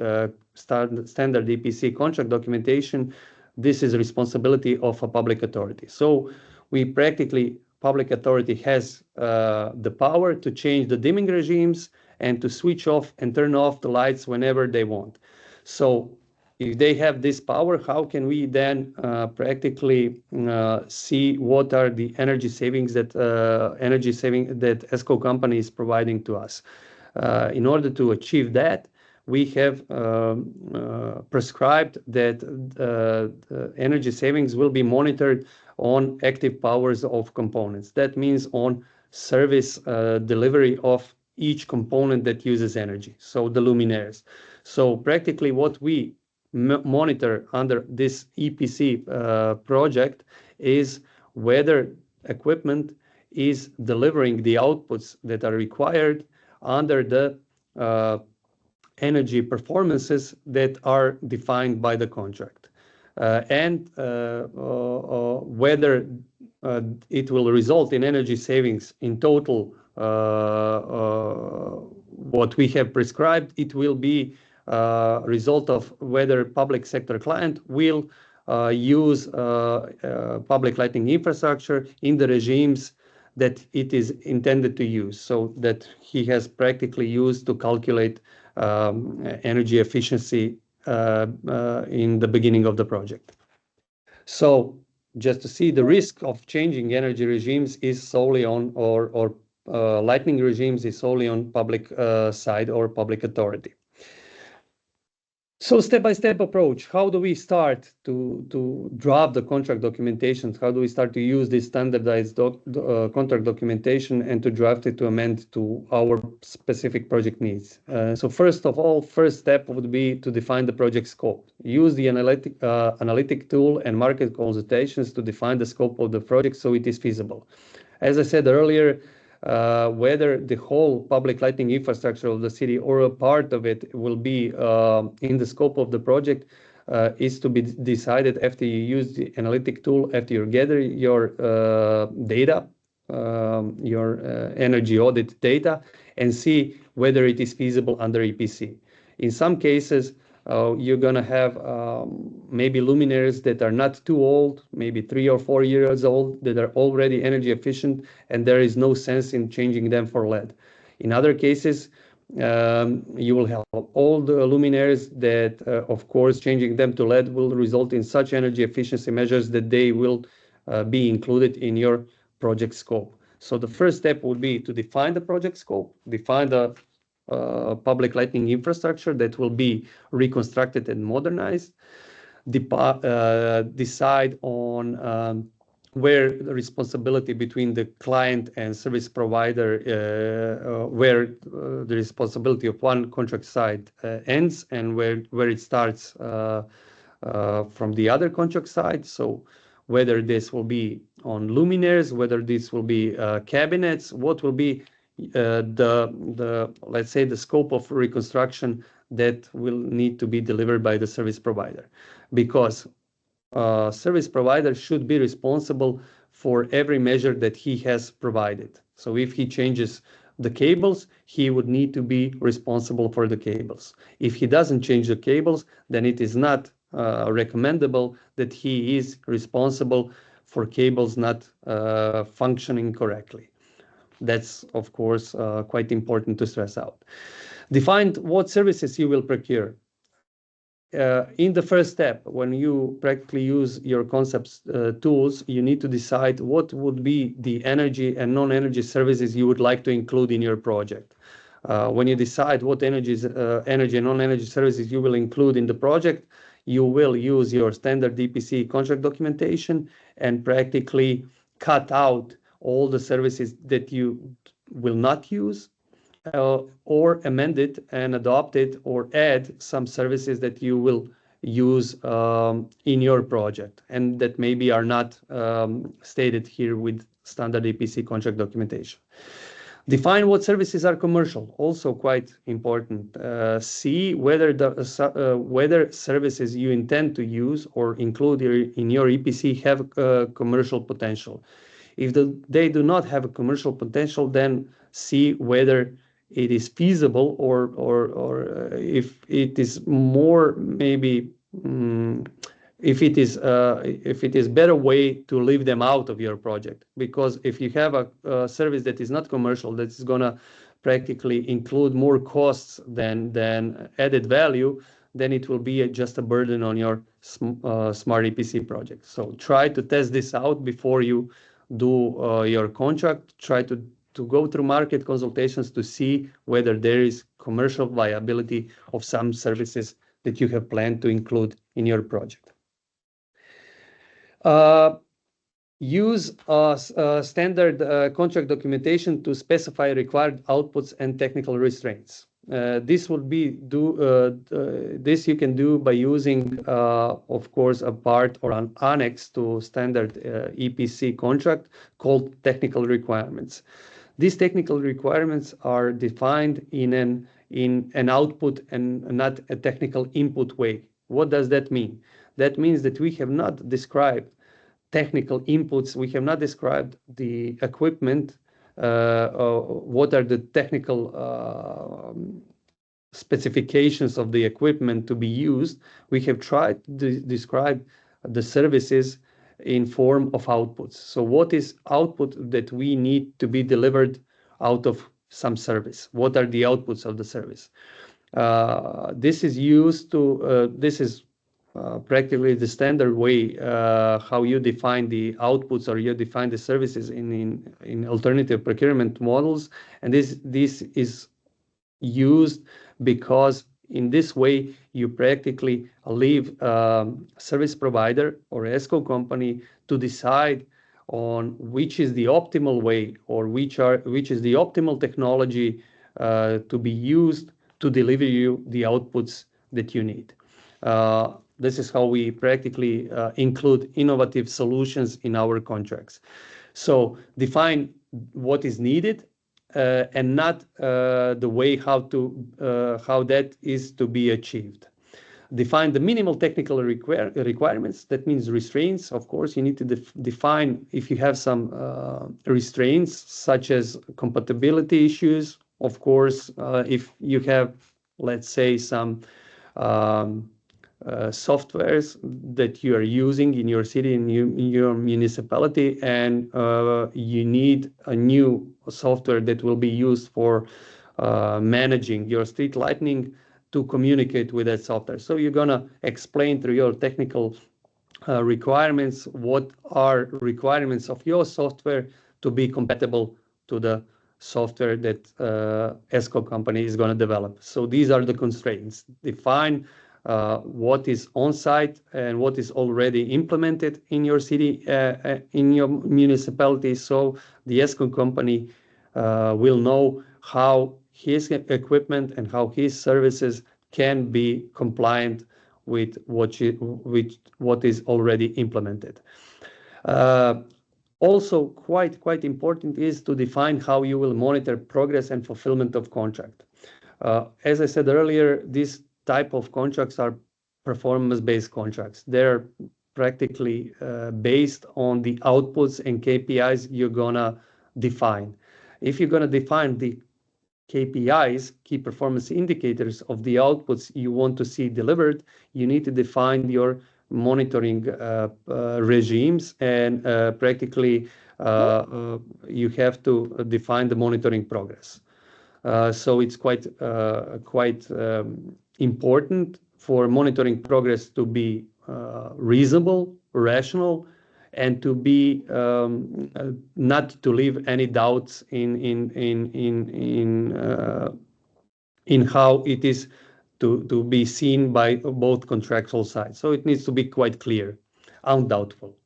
EPC contract documentation, this is a responsibility of a public authority. So we practically, public authority has the power to change the dimming regimes and to switch off and turn off the lights whenever they want. So if they have this power, how can we then practically see what are the energy savings that ESCO company is providing to us? In order to achieve that, we have prescribed that energy savings will be monitored on active powers of components. That means on service delivery of each component that uses energy, so the luminaires. So practically what we monitor under this EPC project is whether equipment is delivering the outputs that are required under the energy performances that are defined by the contract, and whether it will result in energy savings in total. What we have prescribed, it will be a result of whether public sector client will use public lighting infrastructure in the regimes that it is intended to use, so that he has practically used to calculate energy efficiency in the beginning of the project. So just to see the risk of changing energy regimes is solely on, or lighting regimes is solely on public side or public authority. So step-by-step approach, how do we start to draft the contract documentation? How do we start to use this standardized contract documentation and to draft it to amend to our specific project needs? So first of all, first step would be to define the project scope. Use the analytic tool and market consultations to define the scope of the project so it is feasible. As I said earlier, whether the whole public lighting infrastructure of the city or a part of it will be in the scope of the project is to be decided after you use the analytic tool, after you gather your data, your energy audit data, and see whether it is feasible under EPC. In some cases, you're going to have maybe luminaires that are not too old, maybe 3 or 4 years old, that are already energy efficient, and there is no sense in changing them for LED. In other cases, you will have old luminaires that, of course, changing them to LED will result in such energy efficiency measures that they will be included in your project scope. So the first step would be to define the project scope, define the public lighting infrastructure that will be reconstructed and modernized, decide on where the responsibility between the client and service provider, where the responsibility of one contract side ends and where it starts from the other contract side. So whether this will be on luminaires, whether this will be cabinets, what will be let's say the scope of reconstruction that will need to be delivered by the service provider, because service provider should be responsible for every measure that he has provided. So if he changes the cables, he would need to be responsible for the cables. If he doesn't change the cables, then it is not recommendable that he is responsible for cables not functioning correctly. That's, of course, quite important to stress out. Define what services you will procure. In the first step, when you practically use your concepts tools, you need to decide what would be the energy and non-energy services you would like to include in your project. When you decide what energy and non-energy services you will include in the project, you will use your standard EPC contract documentation and practically cut out all the services that you will not use, or amend it and adopt it, or add some services that you will use in your project and that maybe are not stated here with standard EPC contract documentation. Define what services are commercial, also quite important. See whether whether services you intend to use or include in your EPC have commercial potential. If they do not have a commercial potential, then see whether it is feasible or if it is more maybe if it is better way to leave them out of your project. Because if you have a service that is not commercial, that is gonna practically include more costs than added value, then it will be just a burden on your Smart EPC project. So try to test this out before you do your contract. Try to go through market consultations to see whether there is commercial viability of some services that you have planned to include in your project. Use standard contract documentation to specify required outputs and technical restraints. This would be this you can do by using, of course, a part or an annex to standard EPC contract called technical requirements. These technical requirements are defined in an output and not a technical input way. What does that mean? That means that we have not described technical inputs. We have not described the equipment, what are the technical specifications of the equipment to be used. We have tried to describe the services in form of outputs. So what is output that we need to be delivered out of some service? What are the outputs of the service? This is used to, this is practically the standard way how you define the outputs or you define the services in alternative procurement models. And this is used because in this way you practically leave service provider or ESCO company to decide on which is the optimal way or which is the optimal technology to be used to deliver you the outputs that you need. This is how we practically include innovative solutions in our contracts. So define what is needed and not the way how that is to be achieved. Define the minimal technical requirements. That means restraints. Of course, you need to define if you have some restraints such as compatibility issues. Of course, if you have, let's say, some softwares that you are using in your city, in your municipality, and you need a new software that will be used for managing your street lighting to communicate with that software. So you're gonna explain through your technical requirements what are requirements of your software to be compatible to the software that ESCO company is gonna develop. So these are the constraints. Define what is on site and what is already implemented in your city, in your municipality. So the ESCO company will know how his equipment and how his services can be compliant with what is already implemented. Also, quite important is to define how you will monitor progress and fulfillment of contract. As I said earlier, this type of contracts are performance-based contracts. They're practically based on the outputs and KPIs you're gonna define. If you're gonna define the KPIs, key performance indicators of the outputs you want to see delivered, you need to define your monitoring regimes and practically you have to define the monitoring progress. So it's quite important for monitoring progress to be reasonable, rational, and to be not to leave any doubts in how it is to be seen by both contractual sides. So it needs to be quite clear, undoubtful.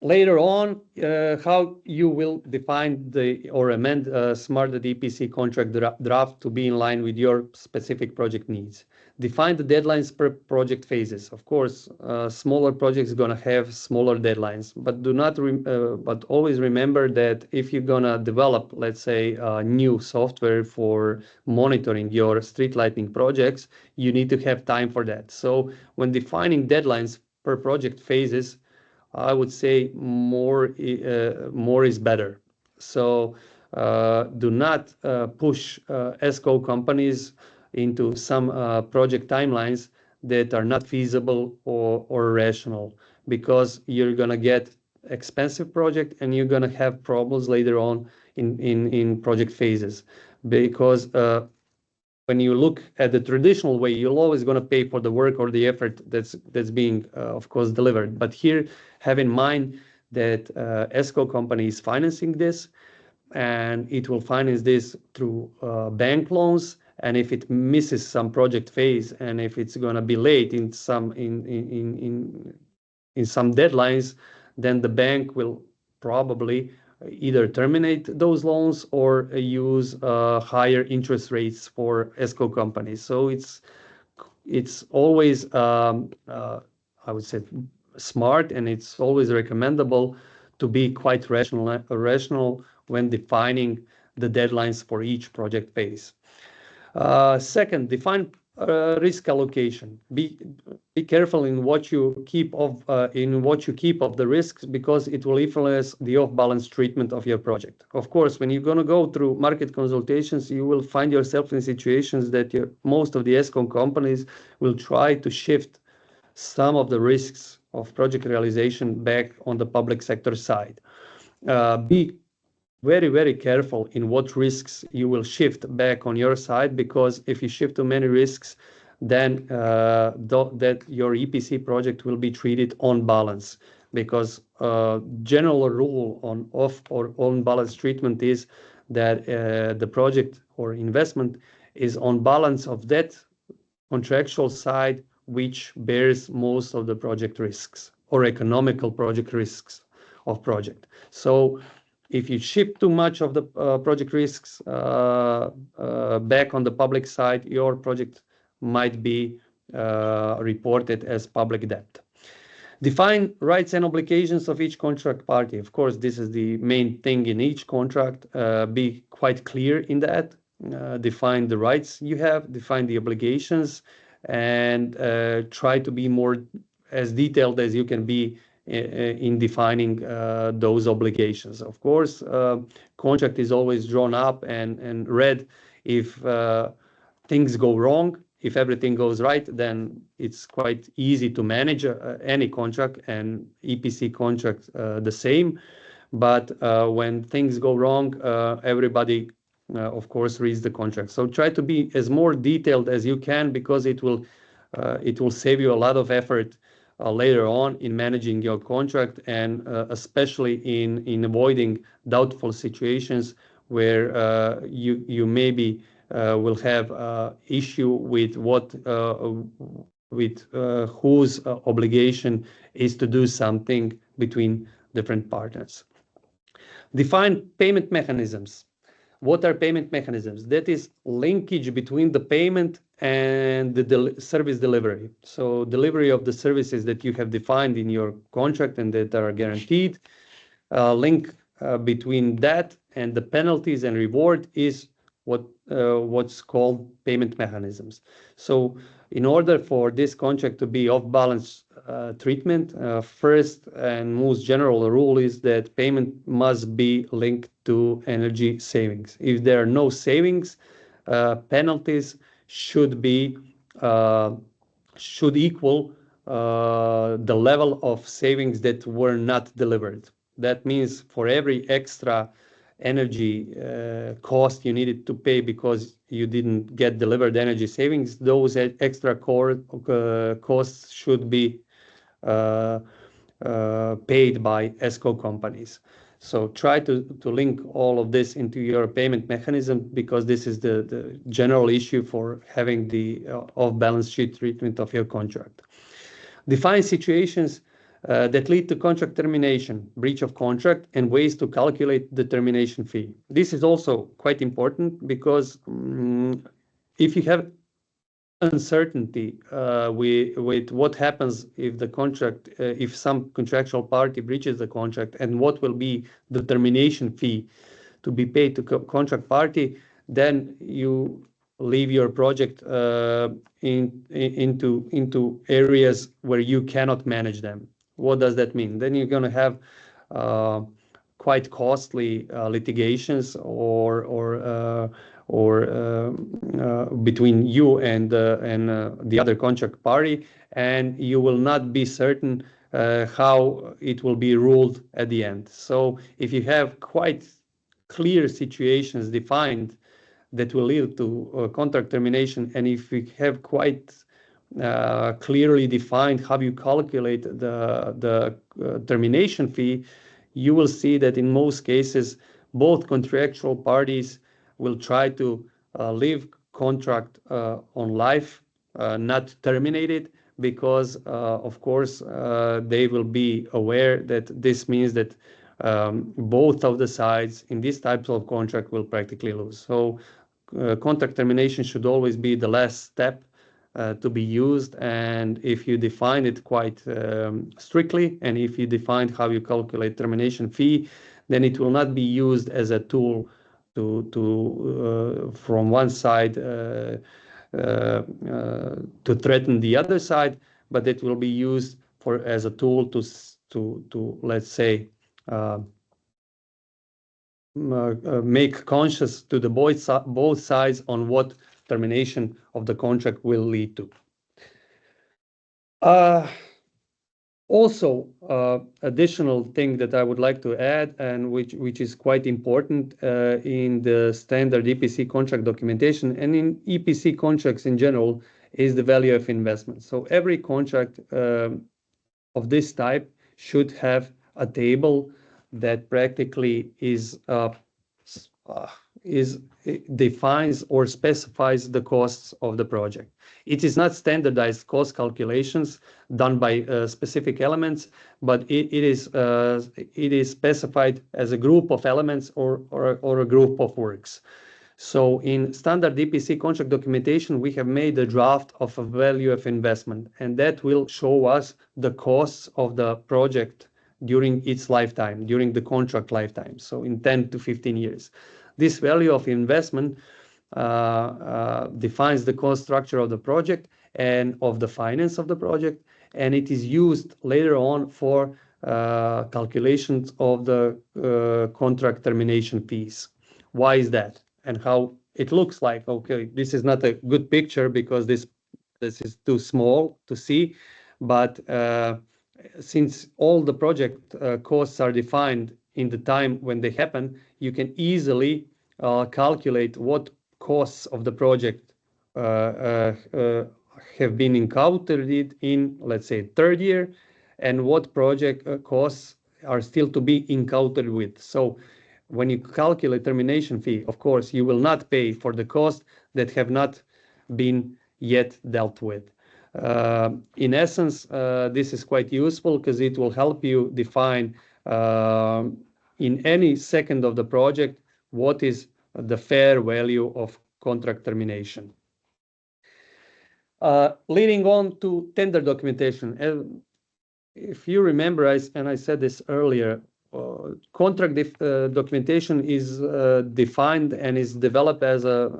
Later on, how you will define or amend Smart EPC contract draft to be in line with your specific project needs. Define the deadlines per project phases. Of course, smaller projects are gonna have smaller deadlines, but but always remember that if you're gonna develop, let's say, a new software for monitoring your street lighting projects, you need to have time for that. So when defining deadlines per project phases, I would say more is better. So do not push ESCO companies into some project timelines that are not feasible or rational, because you're gonna get expensive project and you're gonna have problems later on in project phases. Because when you look at the traditional way, you're always going to pay for the work or the effort that's being, of course, delivered. But here, have in mind that ESCO company is financing this, and it will finance this through bank loans. And if it misses some project phase, and if it's going to be late in some deadlines, then the bank will probably either terminate those loans or use higher interest rates for ESCO companies. So it's always, I would say, smart, and it's always recommendable to be quite rational when defining the deadlines for each project phase. Second, define risk allocation. Be careful in what you keep of the risks, because it will influence the off-balance treatment of your project. Of course, when you're going to go through market consultations, you will find yourself in situations that most of the ESCO companies will try to shift some of the risks of project realization back on the public sector side. Be very careful in what risks you will shift back on your side, because if you shift too many risks, then that your EPC project will be treated on balance, because general rule on off or on balance treatment is that the project or investment is on balance of that contractual side which bears most of the project risks or economical project risks of project. So if you shift too much of the project risks back on the public side, your project might be reported as public debt. Define rights and obligations of each contract party. Of course, this is the main thing in each contract. Be quite clear in that. Define the rights you have, define the obligations, and try to be more as detailed as you can be in defining those obligations. Of course, contract is always drawn up and read if things go wrong. If everything goes right, then it's quite easy to manage any contract, and EPC contract the same. But when things go wrong, everybody, of course, reads the contract. So try to be as more detailed as you can, because it will save you a lot of effort later on in managing your contract, and especially in avoiding doubtful situations where you maybe will have issue with whose obligation is to do something between different partners. Define payment mechanisms. What are payment mechanisms? That is linkage between the payment and the service delivery. So delivery of the services that you have defined in your contract and that are guaranteed. Link between that and the penalties and reward is what's called payment mechanisms. So in order for this contract to be off-balance treatment, first and most general rule is that payment must be linked to energy savings. If there are no savings, penalties should equal the level of savings that were not delivered. That means for every extra energy cost you needed to pay because you didn't get delivered energy savings, those extra costs should be paid by ESCO companies. So try to link all of this into your payment mechanism, because this is the general issue for having the off-balance sheet treatment of your contract. Define situations that lead to contract termination, breach of contract, and ways to calculate the termination fee. This is also quite important, because if you have uncertainty with what happens if the contract, if some contractual party breaches the contract, and what will be the termination fee to be paid to contract party, then you leave your project into areas where you cannot manage them. What does that mean? Then you're going to have quite costly litigations or between you and the other contract party, and you will not be certain how it will be ruled at the end. So if you have quite clear situations defined that will lead to contract termination, and if you have quite clearly defined how you calculate the termination fee, you will see that in most cases both contractual parties will try to leave contract on life, not terminated, because of course they will be aware that this means that both of the sides in these types of contract will practically lose. So contract termination should always be the last step to be used, and if you define it quite strictly, and if you define how you calculate termination fee, then it will not be used as a tool to from one side to threaten the other side, but it will be used as a tool to let's say make conscious to the both sides on what termination of the contract will lead to. Also, additional thing that I would like to add, and which is quite important in the standard EPC contract documentation and in EPC contracts in general, is the value of investment. So every contract of this type should have a table that practically defines or specifies the costs of the project. It is not standardized cost calculations done by specific elements, but it is specified as a group of elements or a group of works. So in standard EPC contract documentation, we have made a draft of a value of investment, and that will show us the costs of the project during its lifetime, during the contract lifetime, so in 10 to 15 years. This value of investment defines the cost structure of the project and of the finance of the project, and it is used later on for calculations of the contract termination fees. Why is that? And how it looks like? Okay, this is not a good picture because this is too small to see, but since all the project costs are defined in the time when they happen, you can easily calculate what costs of the project have been encountered in, let's say, third year, and what project costs are still to be encountered with. So when you calculate termination fee, of course, you will not pay for the costs that have not been yet dealt with. In essence, this is quite useful because it will help you define in any second of the project what is the fair value of contract termination. Leading on to tender documentation. If you remember, I said this earlier, contract documentation is defined and is developed as a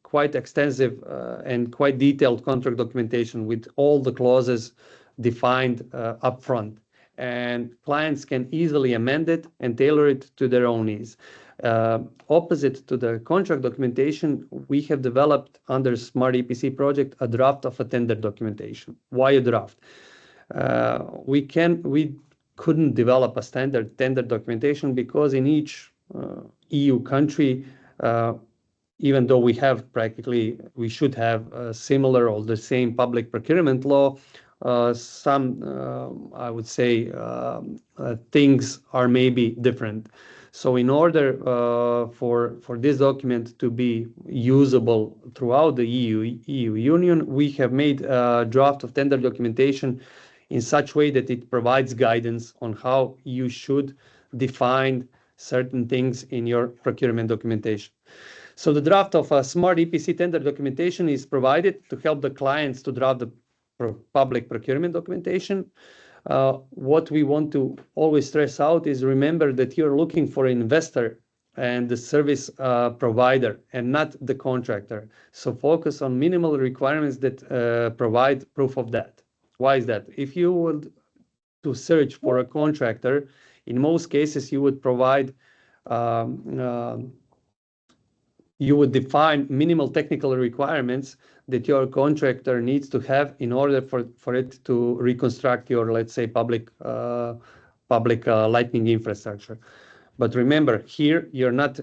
quite extensive and quite detailed contract documentation with all the clauses defined upfront. And clients can easily amend it and tailor it to their own needs. Opposite to the contract documentation, we have developed under Smart EPC project a draft of a tender documentation. Why a draft? We couldn't develop a standard tender documentation because in each EU country, even though we should have similar or the same public procurement law, some, I would say, things are maybe different. So in order for this document to be usable throughout the EU Union, we have made a draft of tender documentation in such way that it provides guidance on how you should define certain things in your procurement documentation. So the draft of a Smart EPC tender documentation is provided to help the clients to draft the public procurement documentation. What we want to always stress out is remember that you're looking for an investor and the service provider and not the contractor. So focus on minimal requirements that provide proof of that. Why is that? If you would to search for a contractor, in most cases you would provide you would define minimal technical requirements that your contractor needs to have in order for it to reconstruct your, let's say, public lighting infrastructure. But remember, here you're not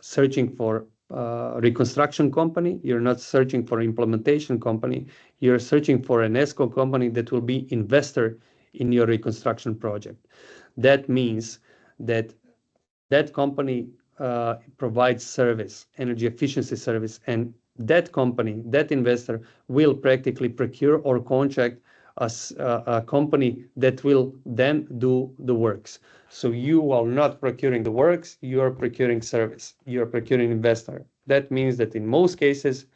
searching for reconstruction company, you're not searching for implementation company, you're searching for an ESCO company that will be investor in your reconstruction project. That means that that company provides service, energy efficiency service, and that company, that investor will practically procure or contract a company that will then do the works. So you are not procuring the works, you are procuring service, you are procuring investor. That means that in most cases,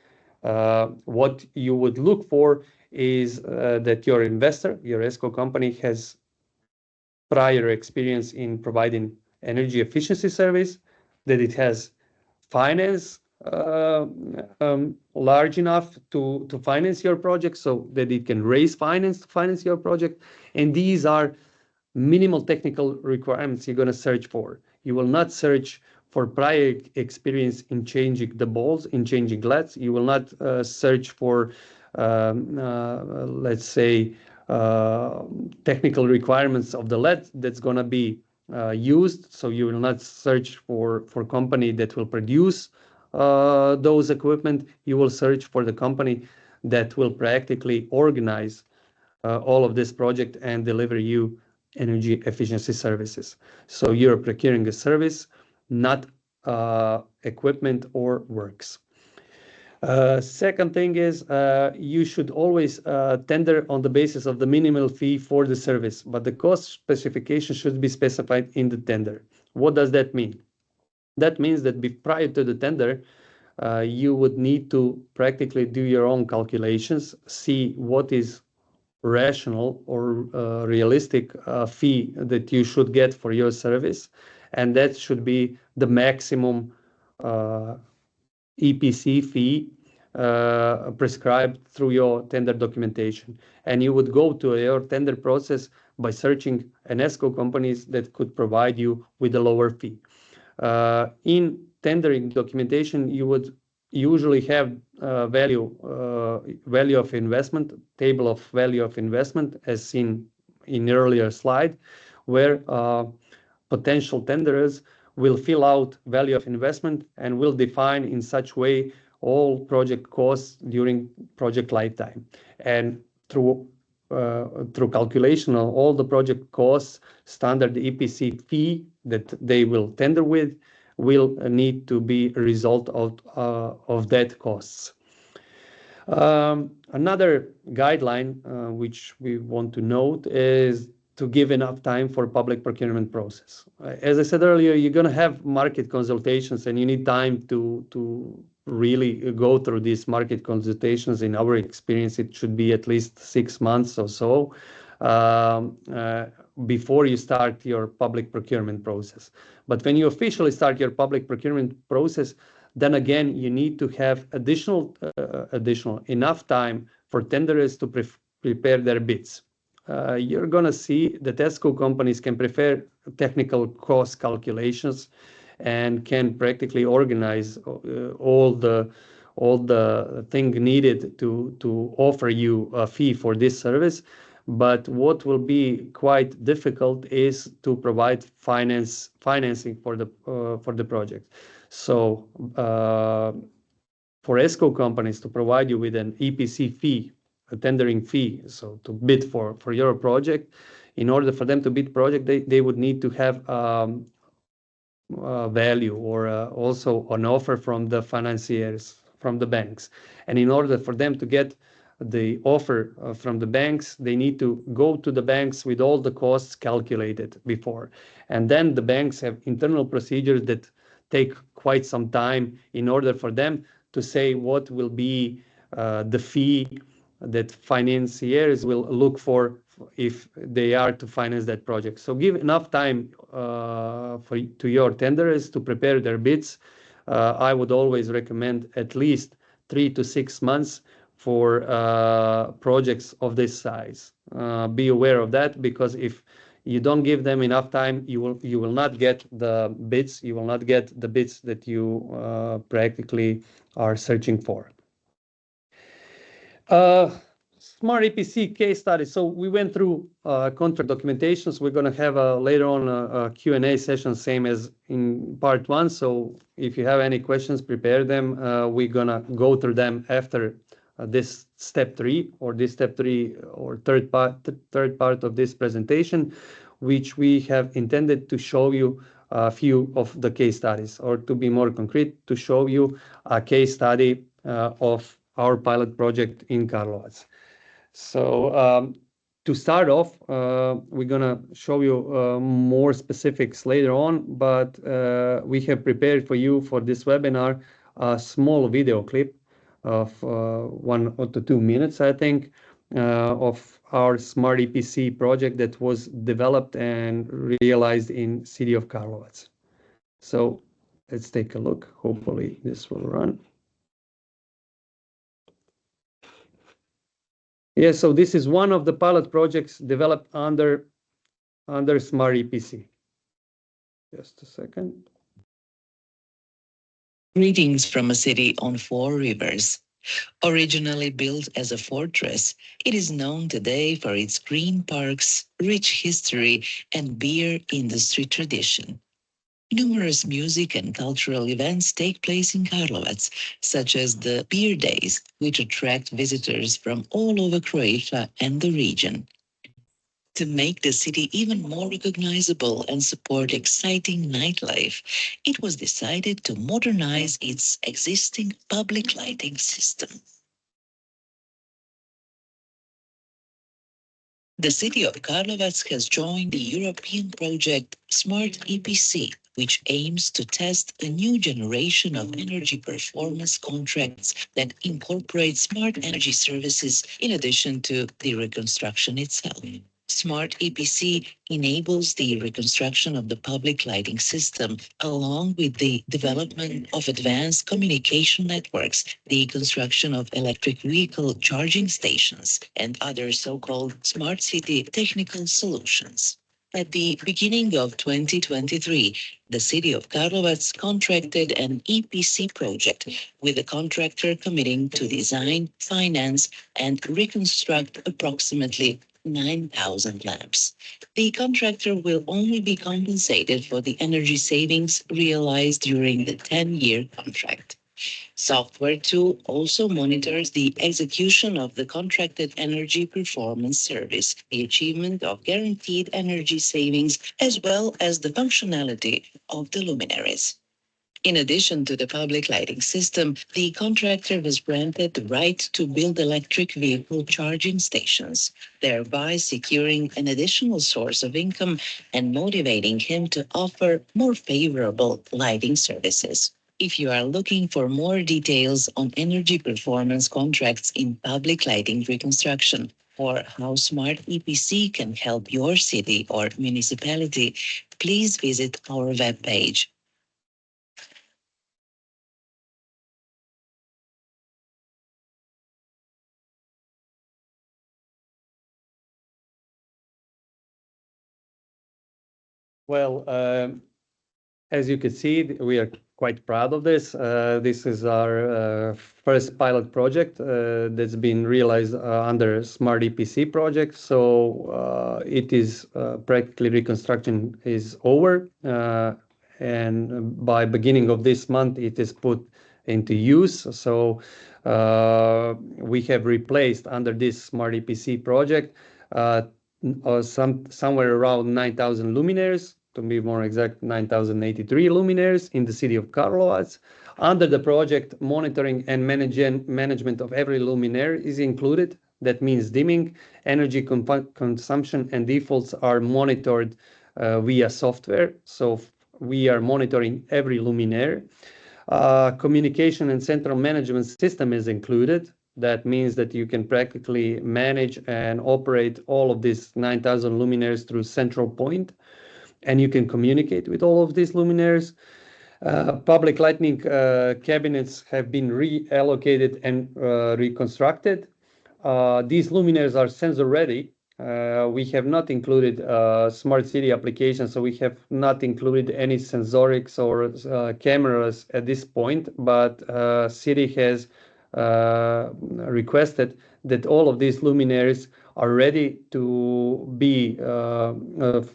what you would look for is that your investor, your ESCO company, has prior experience in providing energy efficiency service, that it has finance large enough to finance your project so that it can raise finance to finance your project. And these are minimal technical requirements you're going to search for. You will not search for prior experience in changing the balls, in changing LEDs. You will not search for, let's say, technical requirements of the LED that's going to be used. So you will not search for company that will produce those equipment. You will search for the company that will practically organize all of this project and deliver you energy efficiency services. So you're procuring a service, not equipment or works. Second thing is you should always tender on the basis of the minimal fee for the service, but the cost specification should be specified in the tender. What does that mean? That means that prior to the tender, you would need to practically do your own calculations, see what is rational or realistic fee that you should get for your service, and that should be the maximum EPC fee prescribed through your tender documentation. And you would go to your tender process by searching an ESCO companies that could provide you with a lower fee. In tendering documentation, you would usually have value of investment, table of value of investment, as seen in earlier slide, where potential tenderers will fill out value of investment and will define in such way all project costs during project lifetime. And through calculation of all the project costs, standard EPC fee that they will tender with will need to be a result of that costs. Another guideline which we want to note is to give enough time for public procurement process. As I said earlier, you're going to have market consultations and you need time to really go through these market consultations. In our experience, it should be at least 6 months or so before you start your public procurement process. But when you officially start your public procurement process, then again, you need to have additional enough time for tenderers to prepare their bids. You're going to see that ESCO companies can prepare technical cost calculations and can practically organize all the thing needed to offer you a fee for this service. But what will be quite difficult is to provide financing for the project. So for ESCO companies to provide you with an EPC fee, a tendering fee, so to bid for your project, in order for them to bid project, they would need to have value or also an offer from the financiers, from the banks. And in order for them to get the offer from the banks, they need to go to the banks with all the costs calculated before. And then the banks have internal procedures that take quite some time in order for them to say what will be the fee that financiers will look for if they are to finance that project. So give enough time to your tenderers to prepare their bids. I would always recommend at least 3 to 6 months for projects of this size. Be aware of that, because if you don't give them enough time, you will not get the bids. You will not get the bids that you practically are searching for. Smart EPC case study. So we went through contract documentations. We're going to have later on a Q&A session, same as in part 1. So if you have any questions, prepare them. We're going to go through them after this step 3 or third part of this presentation, which we have intended to show you a few of the case studies, or to be more concrete, to show you a case study of our pilot project in Karlovac. So to start off, we're going to show you more specifics later on, but we have prepared for you for this webinar a small video clip of 1 or 2 minutes, I think, of our Smart EPC project that was developed and realized in city of Karlovac. So let's take a look. Hopefully this will run. Yeah, so this is one of the pilot projects developed under Smart EPC. Just a second. Greetings from a city on 4 rivers. Originally built as a fortress, it is known today for its green parks, rich history, and beer industry tradition. Numerous music and cultural events take place in Karlovac, such as the Beer Days, which attract visitors from all over Croatia and the region. To make the city even more recognizable and support exciting nightlife, it was decided to modernize its existing public lighting system. The city of Karlovac has joined the European project Smart EPC, which aims to test a new generation of energy performance contracts that incorporate smart energy services in addition to the reconstruction itself. Smart EPC enables the reconstruction of the public lighting system along with the development of advanced communication networks, the construction of electric vehicle charging stations, and other so-called smart city technical solutions. At the beginning of 2023, the city of Karlovac contracted an EPC project with the contractor committing to design, finance, and reconstruct approximately 9,000 lamps. The contractor will only be compensated for the energy savings realized during the 10-year contract. Software tool also monitors the execution of the contracted energy performance service, the achievement of guaranteed energy savings, as well as the functionality of the luminaries. In addition to the public lighting system, the contractor was granted the right to build electric vehicle charging stations, thereby securing an additional source of income and motivating him to offer more favorable lighting services. If you are looking for more details on energy performance contracts in public lighting reconstruction, or how Smart EPC can help your city or municipality, please visit our webpage. Well, as you can see, we are quite proud of this. This is our first pilot project that's been realized under Smart EPC project. So it is practically reconstruction is over, and by beginning of this month, it is put into use. So we have replaced under this Smart EPC project somewhere around 9,000 luminaires, to be more exact, 9,083 luminaires in the city of Karlovac. Under the project, monitoring and management of every luminaire is included. That means dimming, energy consumption, and defaults are monitored via software. So we are monitoring every luminaire. Communication and central management system is included. That means that you can practically manage and operate all of these 9,000 luminaires through central point, and you can communicate with all of these luminaires. Public lighting cabinets have been reallocated and reconstructed. These luminaires are sensor ready. We have not included smart city applications, so we have not included any sensorics or cameras at this point, but city has requested that all of these luminaires are ready to be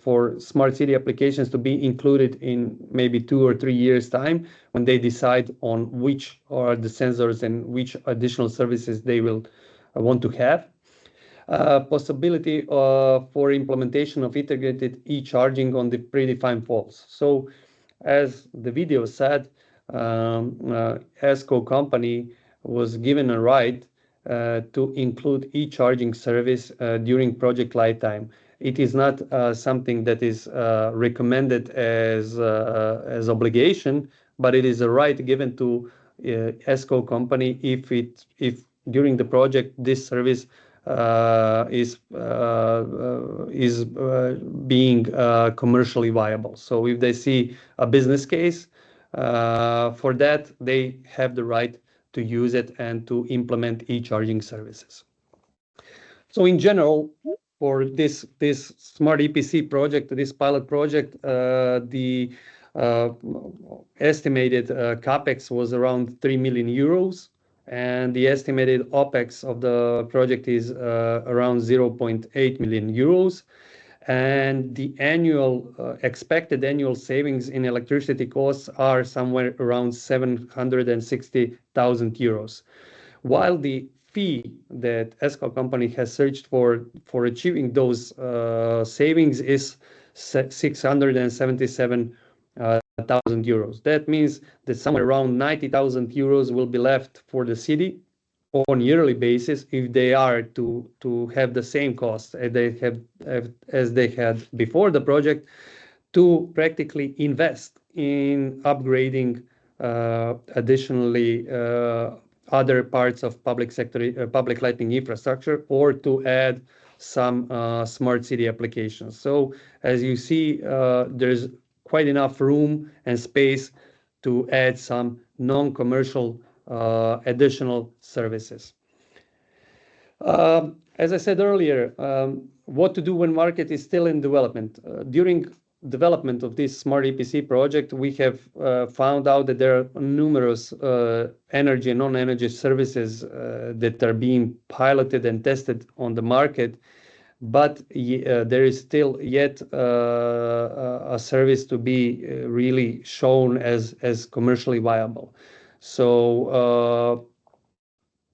for smart city applications to be included in maybe 2 or 3 years time when they decide on which are the sensors and which additional services they will want to have. Possibility for implementation of integrated e-charging on the predefined poles. So as the video said, ESCO company was given a right to include e-charging service during project lifetime. It is not something that is recommended as obligation, but it is a right given to ESCO company if during the project this service is being commercially viable. So if they see a business case for that, they have the right to use it and to implement e-charging services. So in general, for this Smart EPC project, this pilot project, the estimated capex was around 3 million euros, and the estimated opex of the project is around 0.8 million euros. and the expected annual savings in electricity costs are somewhere around 760,000 euros. While the fee that ESCO company has searched for achieving those savings is 677,000 euros. That means that somewhere around 90,000 euros will be left for the city on yearly basis if they are to have the same cost as they had before the project, to practically invest in upgrading additionally other parts of public sector public lighting infrastructure, or to add some smart city applications. So as you see, there's quite enough room and space to add some non-commercial additional services. As I said earlier, what to do when market is still in development. During development of this Smart EPC project, we have found out that there are numerous energy and non-energy services that are being piloted and tested on the market, but there is still yet a service to be really shown as commercially viable. So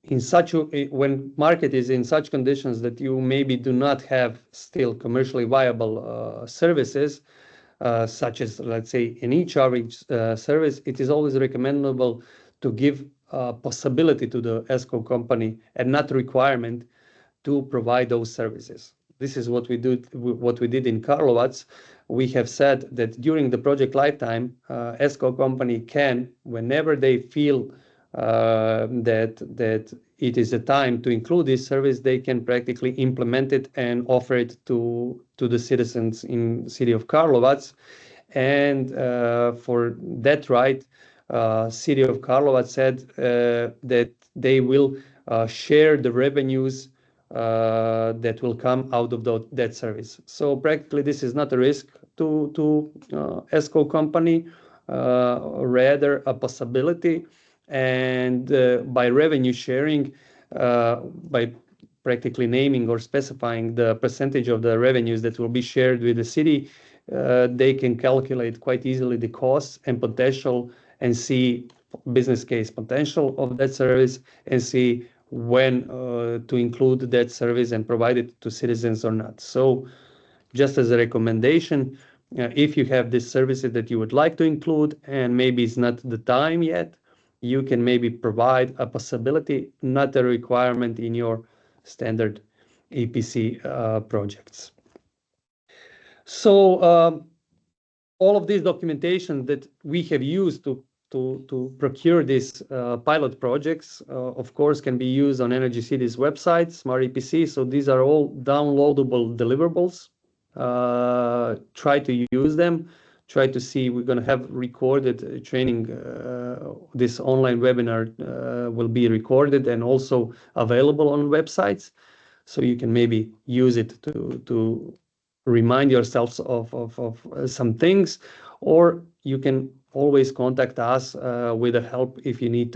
when market is in such conditions that you maybe do not have still commercially viable services, such as, let's say, an e-charging service, it is always recommendable to give a possibility to the ESCO company and not a requirement to provide those services. This is what we did in Karlovac. We have said that during the project lifetime, ESCO company can, whenever they feel that it is a time to include this service, they can practically implement it and offer it to the citizens in city of Karlovac. And for that right, city of Karlovac said that they will share the revenues that will come out of that service. So practically this is not a risk to ESCO company, rather a possibility. And by revenue sharing, by practically naming or specifying the percentage of the revenues that will be shared with the city, they can calculate quite easily the costs and potential, and see business case potential of that service, and see when to include that service and provide it to citizens or not. So just as a recommendation, if you have these services that you would like to include and maybe it's not the time yet, you can maybe provide a possibility, not a requirement in your standard EPC projects. So all of this documentation that we have used to procure these pilot projects, of course, can be used on Energy City's website, Smart EPC. So these are all downloadable deliverables. Try to use them. Try to see, we're going to have recorded training. This online webinar will be recorded and also available on websites. So you can maybe use it to remind yourselves of some things, or you can always contact us with a help if you need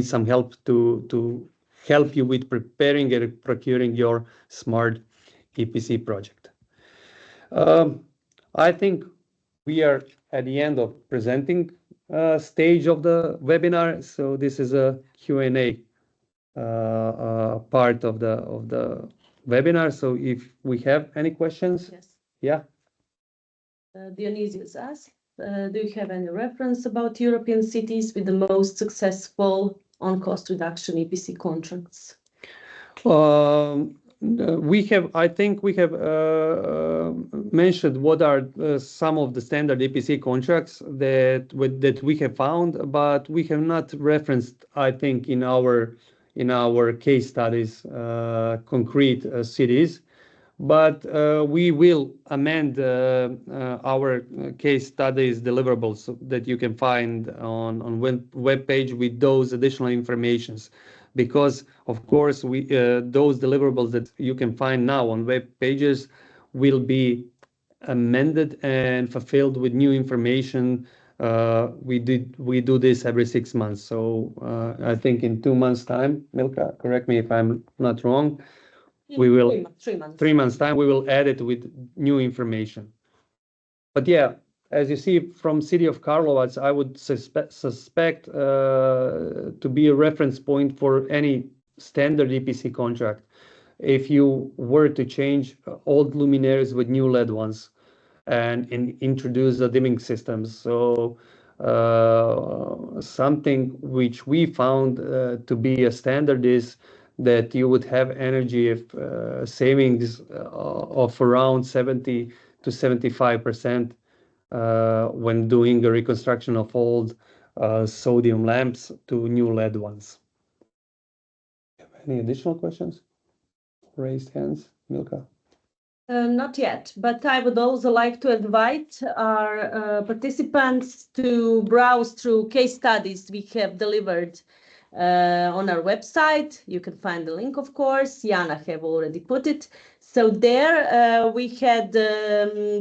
some help to help you with preparing and procuring your Smart EPC project. I think we are at the end of presenting stage of the webinar. So this is a Q&A part of the webinar. So if we have any questions. Yes. Yeah. Dionysius asks, do you have any reference about European cities with the most successful on-cost reduction EPC contracts? I think we have mentioned what are some of the standard EPC contracts that we have found, but we have not referenced, I think, in our case studies concrete cities. But we will amend our case studies deliverables so that you can find on web page with those additional informations. Because of course those deliverables that you can find now on web pages will be amended and fulfilled with new information. We do this every 6 months. So I think in 2 months' time, Milka, correct me if I'm not wrong, we will 3 months. 3 months time, we will add it with new information. But yeah, as you see from City of Karlovac, I would suspect to be a reference point for any standard EPC contract. If you were to change old luminaires with new LED ones and introduce the dimming systems. So something which we found to be a standard is that you would have energy savings of around 70 to 75% when doing a reconstruction of old sodium lamps to new LED ones. Any additional questions? Raised hands, Milka. Not yet, but I would also like to invite our participants to browse through case studies we have delivered on our website. You can find the link, of course. Jana have already put it. So there we had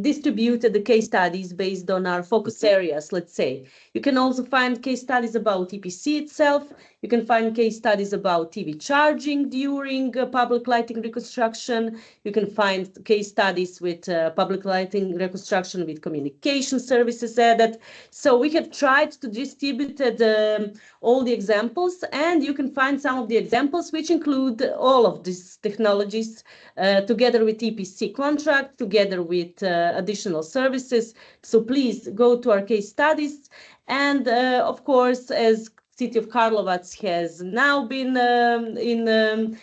distributed the case studies based on our focus areas, let's say. You can also find case studies about EPC itself. You can find case studies about EV charging during public lighting reconstruction. You can find case studies with public lighting reconstruction with communication services added. So we have tried to distribute all the examples, and you can find some of the examples which include all of these technologies together with EPC contract, together with additional services. So please go to our case studies. And of course, as City of Karlovac has now been in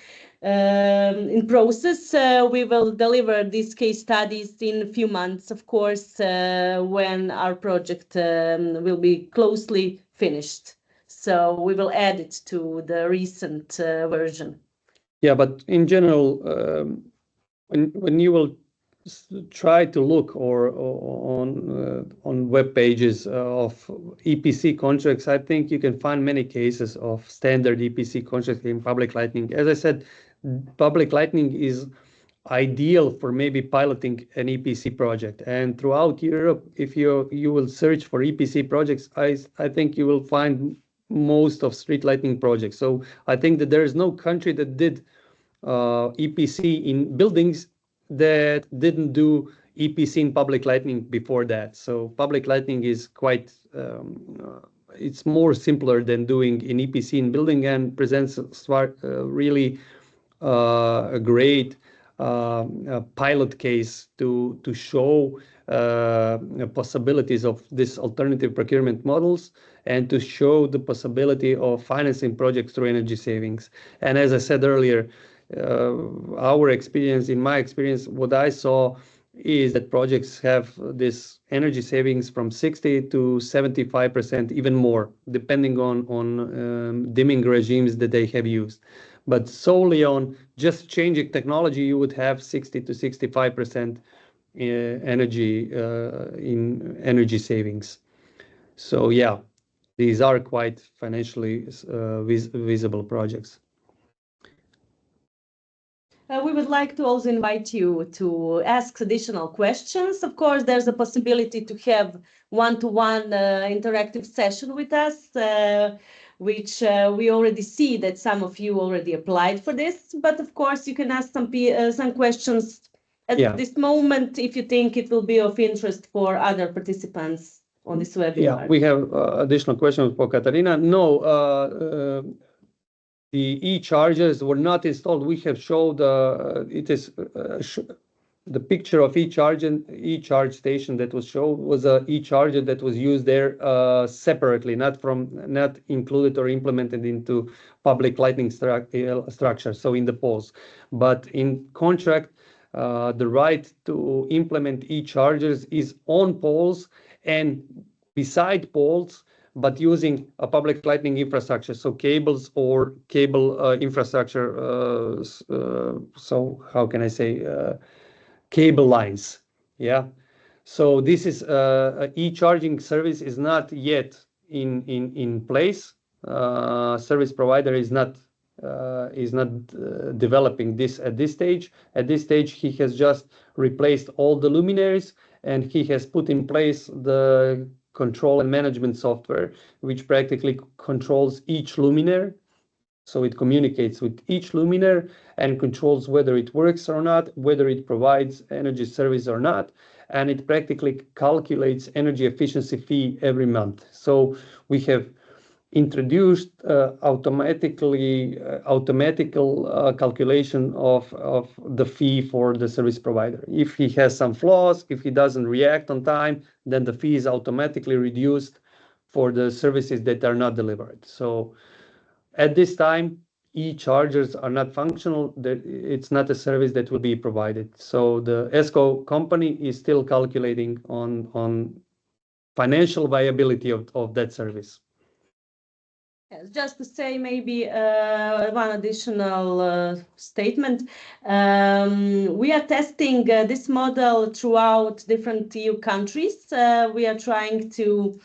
process, we will deliver these case studies in a few months, of course, when our project will be closely finished. So we will add it to the recent version. Yeah, but in general, when you will try to look on web pages of EPC contracts, I think you can find many cases of standard EPC contracts in public lighting. As I said, public lighting is ideal for maybe piloting an EPC project. And throughout Europe, if you will search for EPC projects, I think you will find most of street lighting projects. So I think that there is no country that did EPC in buildings that didn't do EPC in public lighting before that. So public lighting is quite, it's more simpler than doing an EPC in building, and presents really a great pilot case to show possibilities of this alternative procurement models, and to show the possibility of financing projects through energy savings. And as I said earlier, our experience, in my experience, what I saw is that projects have this energy savings from 60 to 75%, even more, depending on dimming regimes that they have used. But solely on just changing technology, you would have 60 to 65% energy in energy savings. So yeah, these are quite financially visible projects. We would like to also invite you to ask additional questions. Of course, there's a possibility to have one-to-one interactive session with us, which we already see that some of you already applied for this. But of course, you can ask some questions at this moment if you think it will be of interest for other participants on this webinar. Yeah, we have additional questions for Katarina. No, the e-chargers were not installed. We have showed it is the picture of e-charge station that was shown was a e-charger that was used there separately, not included or implemented into public lighting structure, so in the poles. But in contract, the right to implement e-chargers is on poles and beside poles, but using a public lighting infrastructure, so cables or cable infrastructure. So how can I say? Cable lines. Yeah. So this is e-charging service is not yet in place. Service provider is not developing this at this stage. At this stage, he has just replaced all the luminaires, and he has put in place the control and management software, which practically controls each luminaire. So it communicates with each luminaire and controls whether it works or not, whether it provides energy service or not, and it practically calculates energy efficiency fee every month. So we have introduced automatical calculation of the fee for the service provider. If he has some flaws, if he doesn't react on time, then the fee is automatically reduced for the services that are not delivered. So at this time, e-chargers are not functional. It's not a service that will be provided. So the ESCO company is still calculating on financial viability of that service. Yes, just to say maybe one additional statement. We are testing this model throughout different EU countries. We are trying to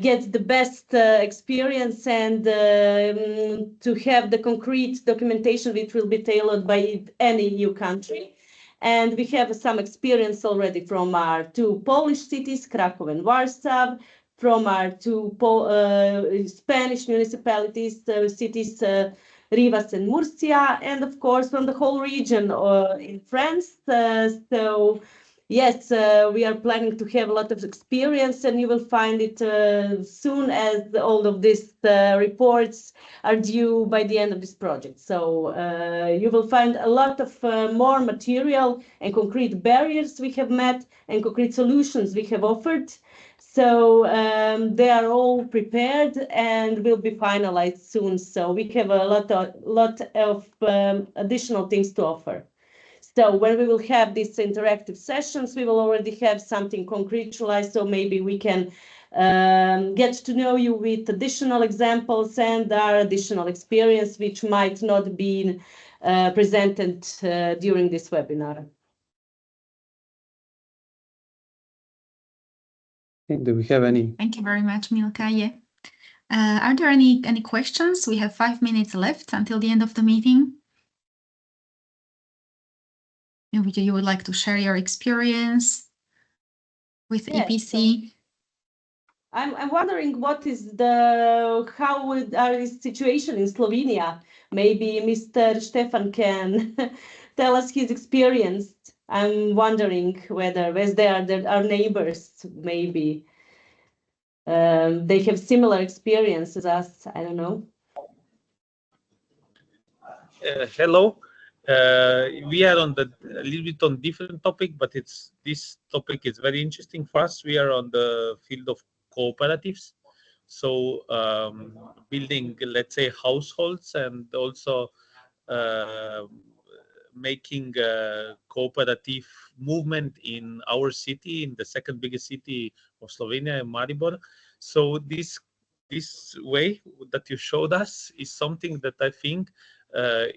get the best experience and to have the concrete documentation which will be tailored by any EU country. And we have some experience already from our two Polish cities, Krakow and Warsaw, from our two Spanish municipalities, cities, Rivas and Murcia, and of course from the whole region in France. So yes, we are planning to have a lot of experience, and you will find it soon as all of these reports are due by the end of this project. So you will find a lot of more material and concrete barriers we have met and concrete solutions we have offered. So they are all prepared and will be finalized soon. So we have a lot of additional things to offer. So when we will have these interactive sessions, we will already have something concretized. So maybe we can get to know you with additional examples and our additional experience, which might not be presented during this webinar. Do we have any? Thank you very much, Milka. Yeah. Are there any questions? We have 5 minutes left until the end of the meeting. Maybe you would like to share your experience with Yes. EPC? I'm wondering what is how are the situation in Slovenia? Maybe Mr. Stefan can tell us his experience. I'm wondering whether there are neighbors, maybe they have similar experience as us. I don't know. Hello. We are on a little bit on different topic, but this topic is very interesting for us. We are on the field of cooperatives, so building, let's say, households, and also making a cooperative movement in our city, in the second biggest city of Slovenia, Maribor. So this way that you showed us is something that I think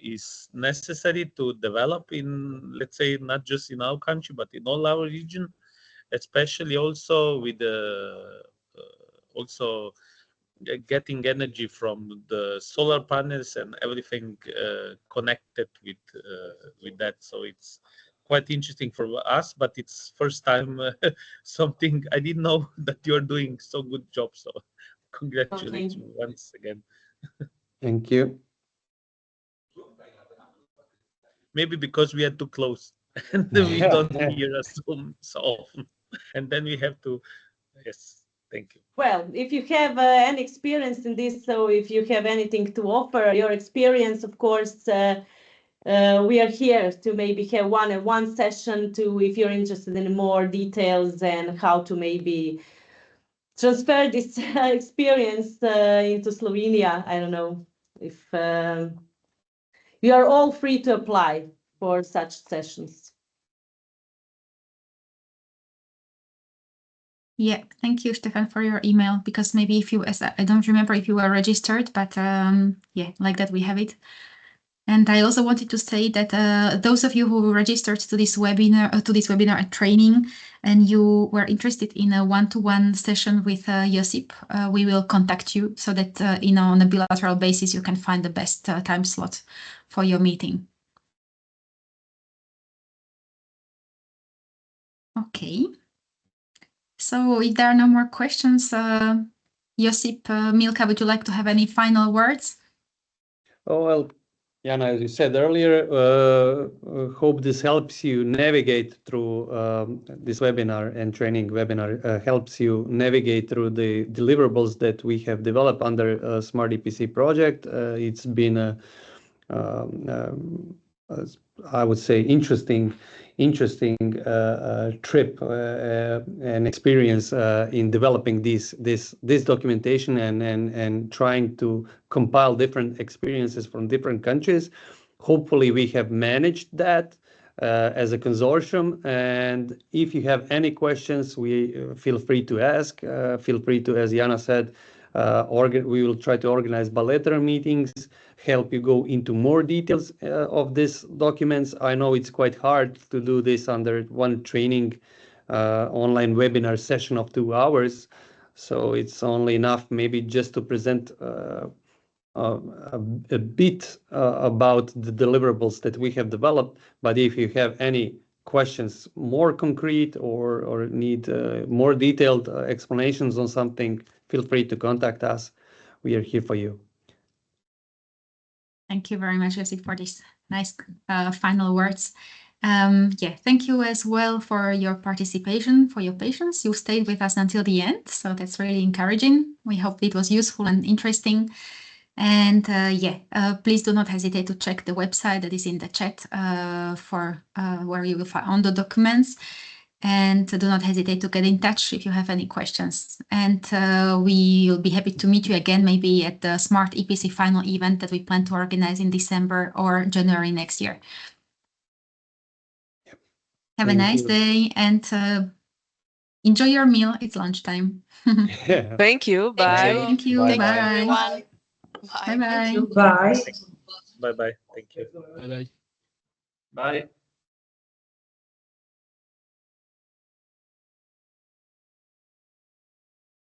is necessary to develop in, let's say, not just in our country, but in all our region, especially also with the getting energy from the solar panels and everything connected with that. So it's quite interesting for us, but it's first time something I didn't know that you're doing so good job. So congratulations once again. Thank you. Maybe because we are too close and we don't hear us so often, and then we have to. Yes, thank you. Well, if you have any experience in this, so if you have anything to offer, your experience, of course, we are here to maybe have one session to, if you're interested in more details and how to maybe transfer this experience into Slovenia. I don't know if you are all free to apply for such sessions. Yeah, thank you, Stefan, for your email, because maybe if you, I don't remember if you were registered, but yeah, like that we have it. And I also wanted to say that those of you who registered to this webinar and training, and you were interested in a one-to-one session with Josip, we will contact you so that on a bilateral basis you can find the best time slot for your meeting. Okay. So if there are no more questions, Josip, Milka, would you like to have any final words? Oh, well, Jana, as you said earlier, hope this helps you navigate through this webinar and training webinar helps you navigate through the deliverables that we have developed under Smart EPC project. It's been I would say interesting trip and experience in developing this documentation and trying to compile different experiences from different countries. Hopefully we have managed that as a consortium, and if you have any questions, we feel free to ask. Feel free to, as Jana said, we will try to organize bilateral meetings, help you go into more details of these documents. I know it's quite hard to do this under one training online webinar session of 2 hours. So it's only enough maybe just to present a bit about the deliverables that we have developed. But if you have any questions more concrete or need more detailed explanations on something, feel free to contact us. We are here for you. Thank you very much, Josip, for these nice final words. Yeah, thank you as well for your participation, for your patience. You stayed with us until the end, so that's really encouraging. We hope it was useful and interesting. And please do not hesitate to check the website that is in the chat for where you will find the documents. And do not hesitate to get in touch if you have any questions. And we will be happy to meet you again, maybe at the Smart EPC final event that we plan to organize in December or January next year. Yep. Have a nice day and enjoy your meal. It's lunchtime. Yeah. Thank you. Bye. Thank you. Bye. Bye. Everyone. Bye. Bye. Bye. Bye bye. Thank you. Bye. Bye.